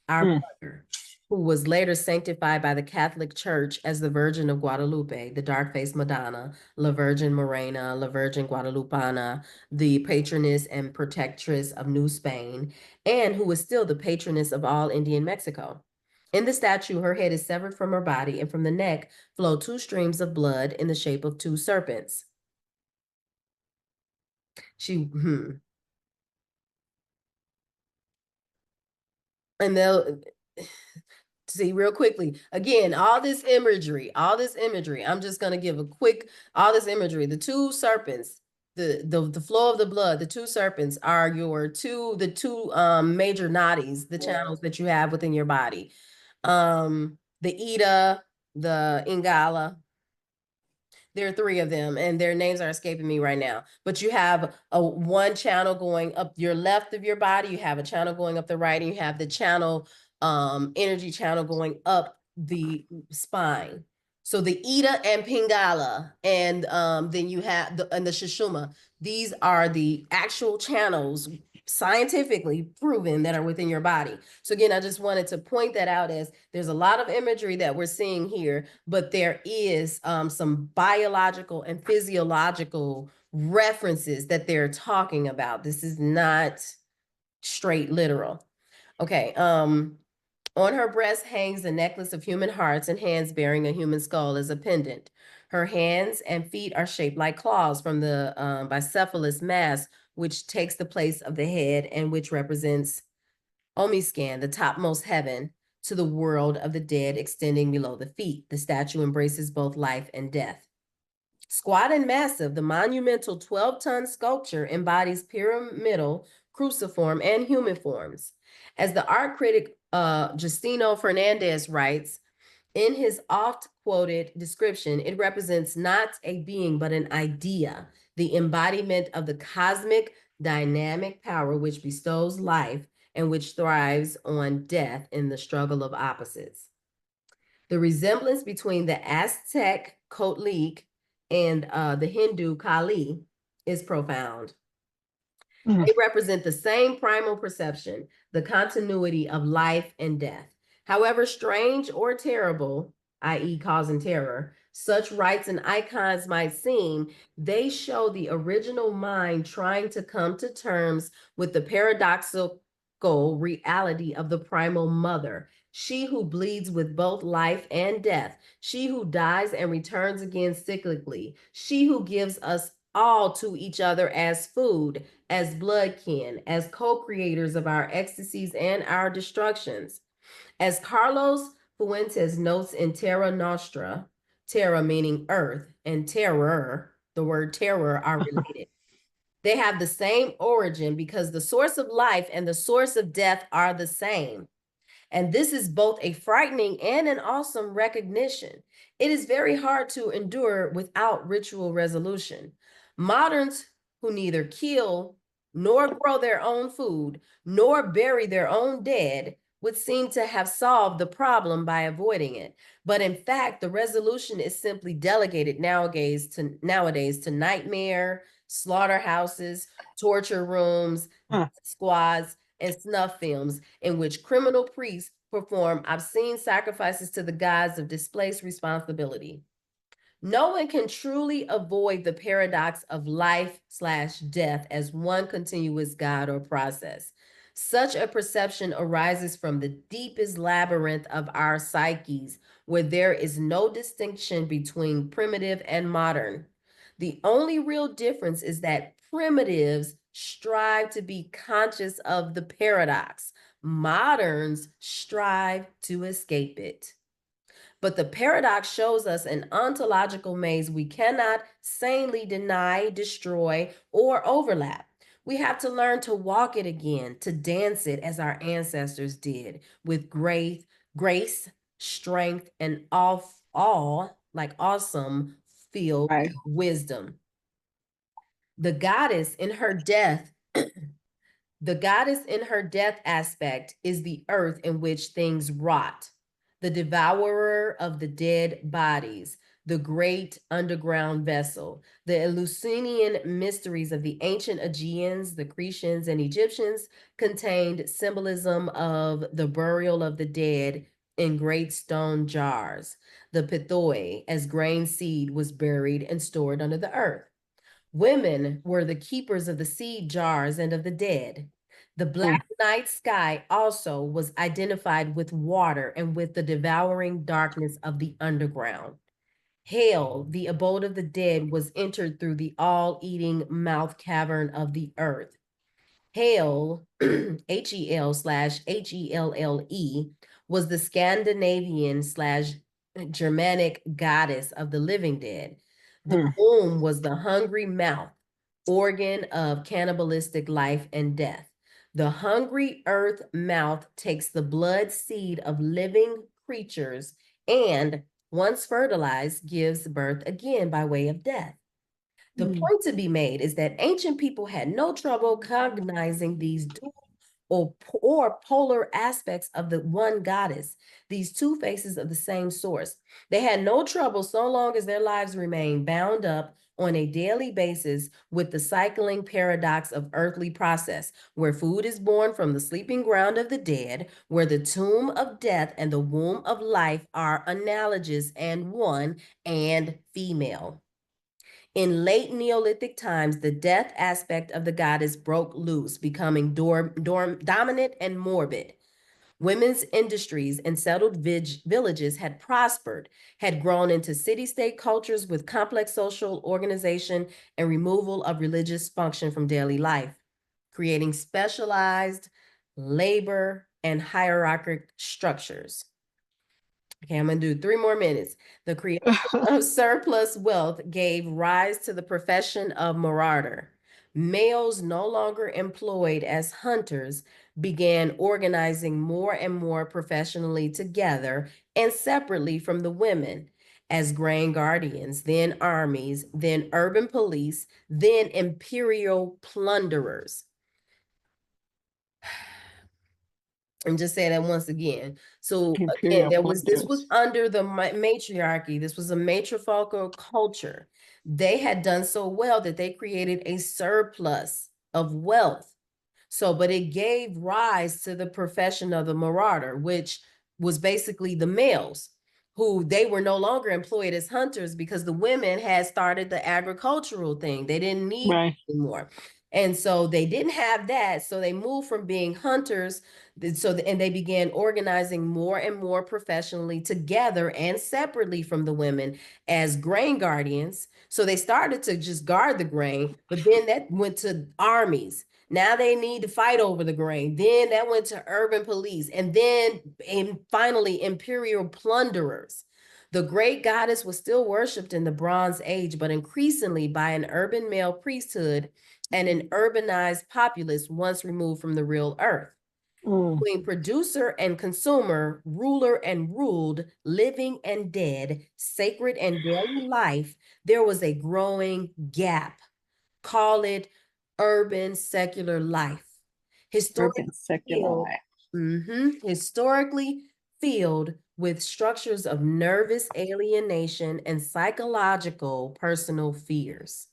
our Mm. mother, who was later sanctified by the Catholic Church as the Virgin of Guadalupe, the dark-faced Madonna, La Virgin Morena, La Virgin Guadalupana, the patroness and protectress of New Spain, and who was still the patroness of all Indian Mexico. In the statue, her head is severed from her body, and from the neck flow two streams of blood in the shape of two serpents. And they'll see real quickly again all this imagery. I'm just going to give a quick all this imagery. The two serpents, the flow of the blood, the two serpents are the two major nadis, the channels that you have within your body. The Ida, the Ingala, there are three of them, and their names are escaping me right now. But you have a one channel going up your left of your body, you have a channel going up the right, and you have the channel, energy channel going up the spine. So the Ida and Pingala, and then you have the Shishuma. These are the actual channels scientifically proven that are within your body. So again, I just wanted to point that out as there's a lot of imagery that we're seeing here, but there is some biological and physiological references that they're talking about. This is not straight literal. Okay, on her breast hangs a necklace of human hearts and hands bearing a human skull as a pendant. Her hands and feet are shaped like claws from the bicephalous mass, which takes the place of the head and which represents Omiscan, the topmost heaven, to the world of the dead extending below the feet. The statue embraces both life and death. Squat and massive, the monumental 12-ton sculpture embodies pyramidal, cruciform, and human forms. As the art critic Justino Fernandez writes, in his oft-quoted description, it represents not a being, but an idea, the embodiment of the cosmic dynamic power which bestows life and which thrives on death in the struggle of opposites. The resemblance between the Aztec Kotlik and the Hindu Kali is profound. They represent the same primal perception, the continuity of life and death. However strange or terrible, i.e. causing terror, such rites and icons might seem, they show the original mind trying to come to terms with the paradoxical reality of the primal mother, she who bleeds with both life and death, she who dies and returns again cyclically, she who gives us all to each other as food, as blood kin, as co-creators of our ecstasies and our destructions. As Carlos Fuentes notes in Terra Nostra, terra meaning earth, and terror, the word terror, are related. They have the same origin because the source of life and the source of death are the same. And this is both a frightening and an awesome recognition. It is very hard to endure without ritual resolution. Moderns who neither kill nor grow their own food, nor bury their own dead, would seem to have solved the problem by avoiding it. But in fact, the resolution is simply delegated nowadays to nightmare, slaughterhouses, torture rooms, squads, and snuff films in which criminal priests perform obscene sacrifices to the gods of displaced responsibility. No one can truly avoid the paradox of life/death as one continuous God or process. Such a perception arises from the deepest labyrinth of our psyches, where there is no distinction between primitive and modern. The only real difference is that primitives strive to be conscious of the paradox. Moderns strive to escape it. But the paradox shows us an ontological maze we cannot sanely deny, destroy, or overlap. We have to learn to walk it again, to dance it as our ancestors did, with grace, strength, and awesome filled wisdom. The goddess in her death aspect is the earth in which things rot, the devourer of the dead bodies, the great underground vessel. The Eleusinian mysteries of the ancient Aegeans, the Cretians, and Egyptians contained symbolism of the burial of the dead in great stone jars. The Pithoi, as grain seed, was buried and stored under the earth. Women were the keepers of the seed jars and of the dead. The black night sky also was identified with water and with the devouring darkness of the underground. Hell, the abode of the dead, was entered through the all-eating mouth cavern of the earth. Hel, Hel/Helle, was the Scandinavian/Germanic goddess of the living dead. The womb was the hungry mouth, organ of cannibalistic life and death. The hungry earth mouth takes the blood seed of living creatures and, once fertilized, gives birth again by way of death. The point to be made is that ancient people had no trouble cognizing these dual or polar aspects of the one goddess, these two faces of the same source. They had no trouble so long as their lives remained bound up on a daily basis with the cycling paradox of earthly process, where food is born from the sleeping ground of the dead, where the tomb of death and the womb of life are analogous and one and female. In late Neolithic times, the death aspect of the goddess broke loose, becoming dominant and morbid. Women's industries and settled villages had prospered, had grown into city-state cultures with complex social organization and removal of religious function from daily life, creating specialized labor and hierarchic structures. Okay, I'm going to do 3 more minutes. The creation of surplus wealth gave rise to the profession of marauder. Males no longer employed as hunters began organizing more and more professionally together and separately from the women as grain guardians, then armies, then urban police, then imperial plunderers. And just say that once again. So again, this was under the matriarchy. This was a matriarchal culture. They had done so well that they created a surplus of wealth. So, but it gave rise to the profession of the marauder, which was basically the males, who they were no longer employed as hunters because the women had started the agricultural thing. They didn't need anymore. And so they didn't have that. So they moved from being hunters. And they began organizing more and more professionally together and separately from the women as grain guardians. So they started to just guard the grain, but then that went to armies. Now they need to fight over the grain. Then that went to urban police, and then finally imperial plunderers. The great goddess was still worshipped in the Bronze Age, but increasingly by an urban male priesthood and an urbanized populace once removed from the real earth. Between producer and consumer, ruler and ruled, living and dead, sacred and daily life, there was a growing gap. Call it urban secular life. Historically filled with structures of nervous alienation and psychological personal fears.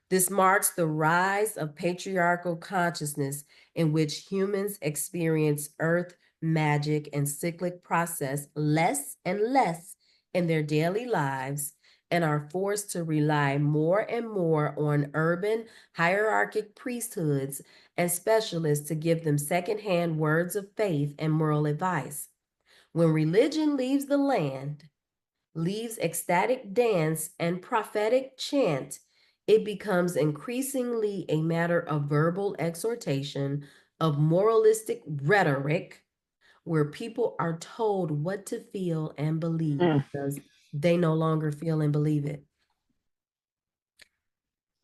This marks the rise of patriarchal consciousness in which humans experience earth magic and cyclic process less and less in their daily lives and are forced to rely more and more on urban hierarchic priesthoods and specialists to give them secondhand words of faith and moral advice. When religion leaves the land, leaves ecstatic dance and prophetic chant, it becomes increasingly a matter of verbal exhortation, of moralistic rhetoric, where people are told what to feel and believe because they no longer feel and believe it.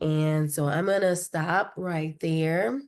And so I'm going to stop right there.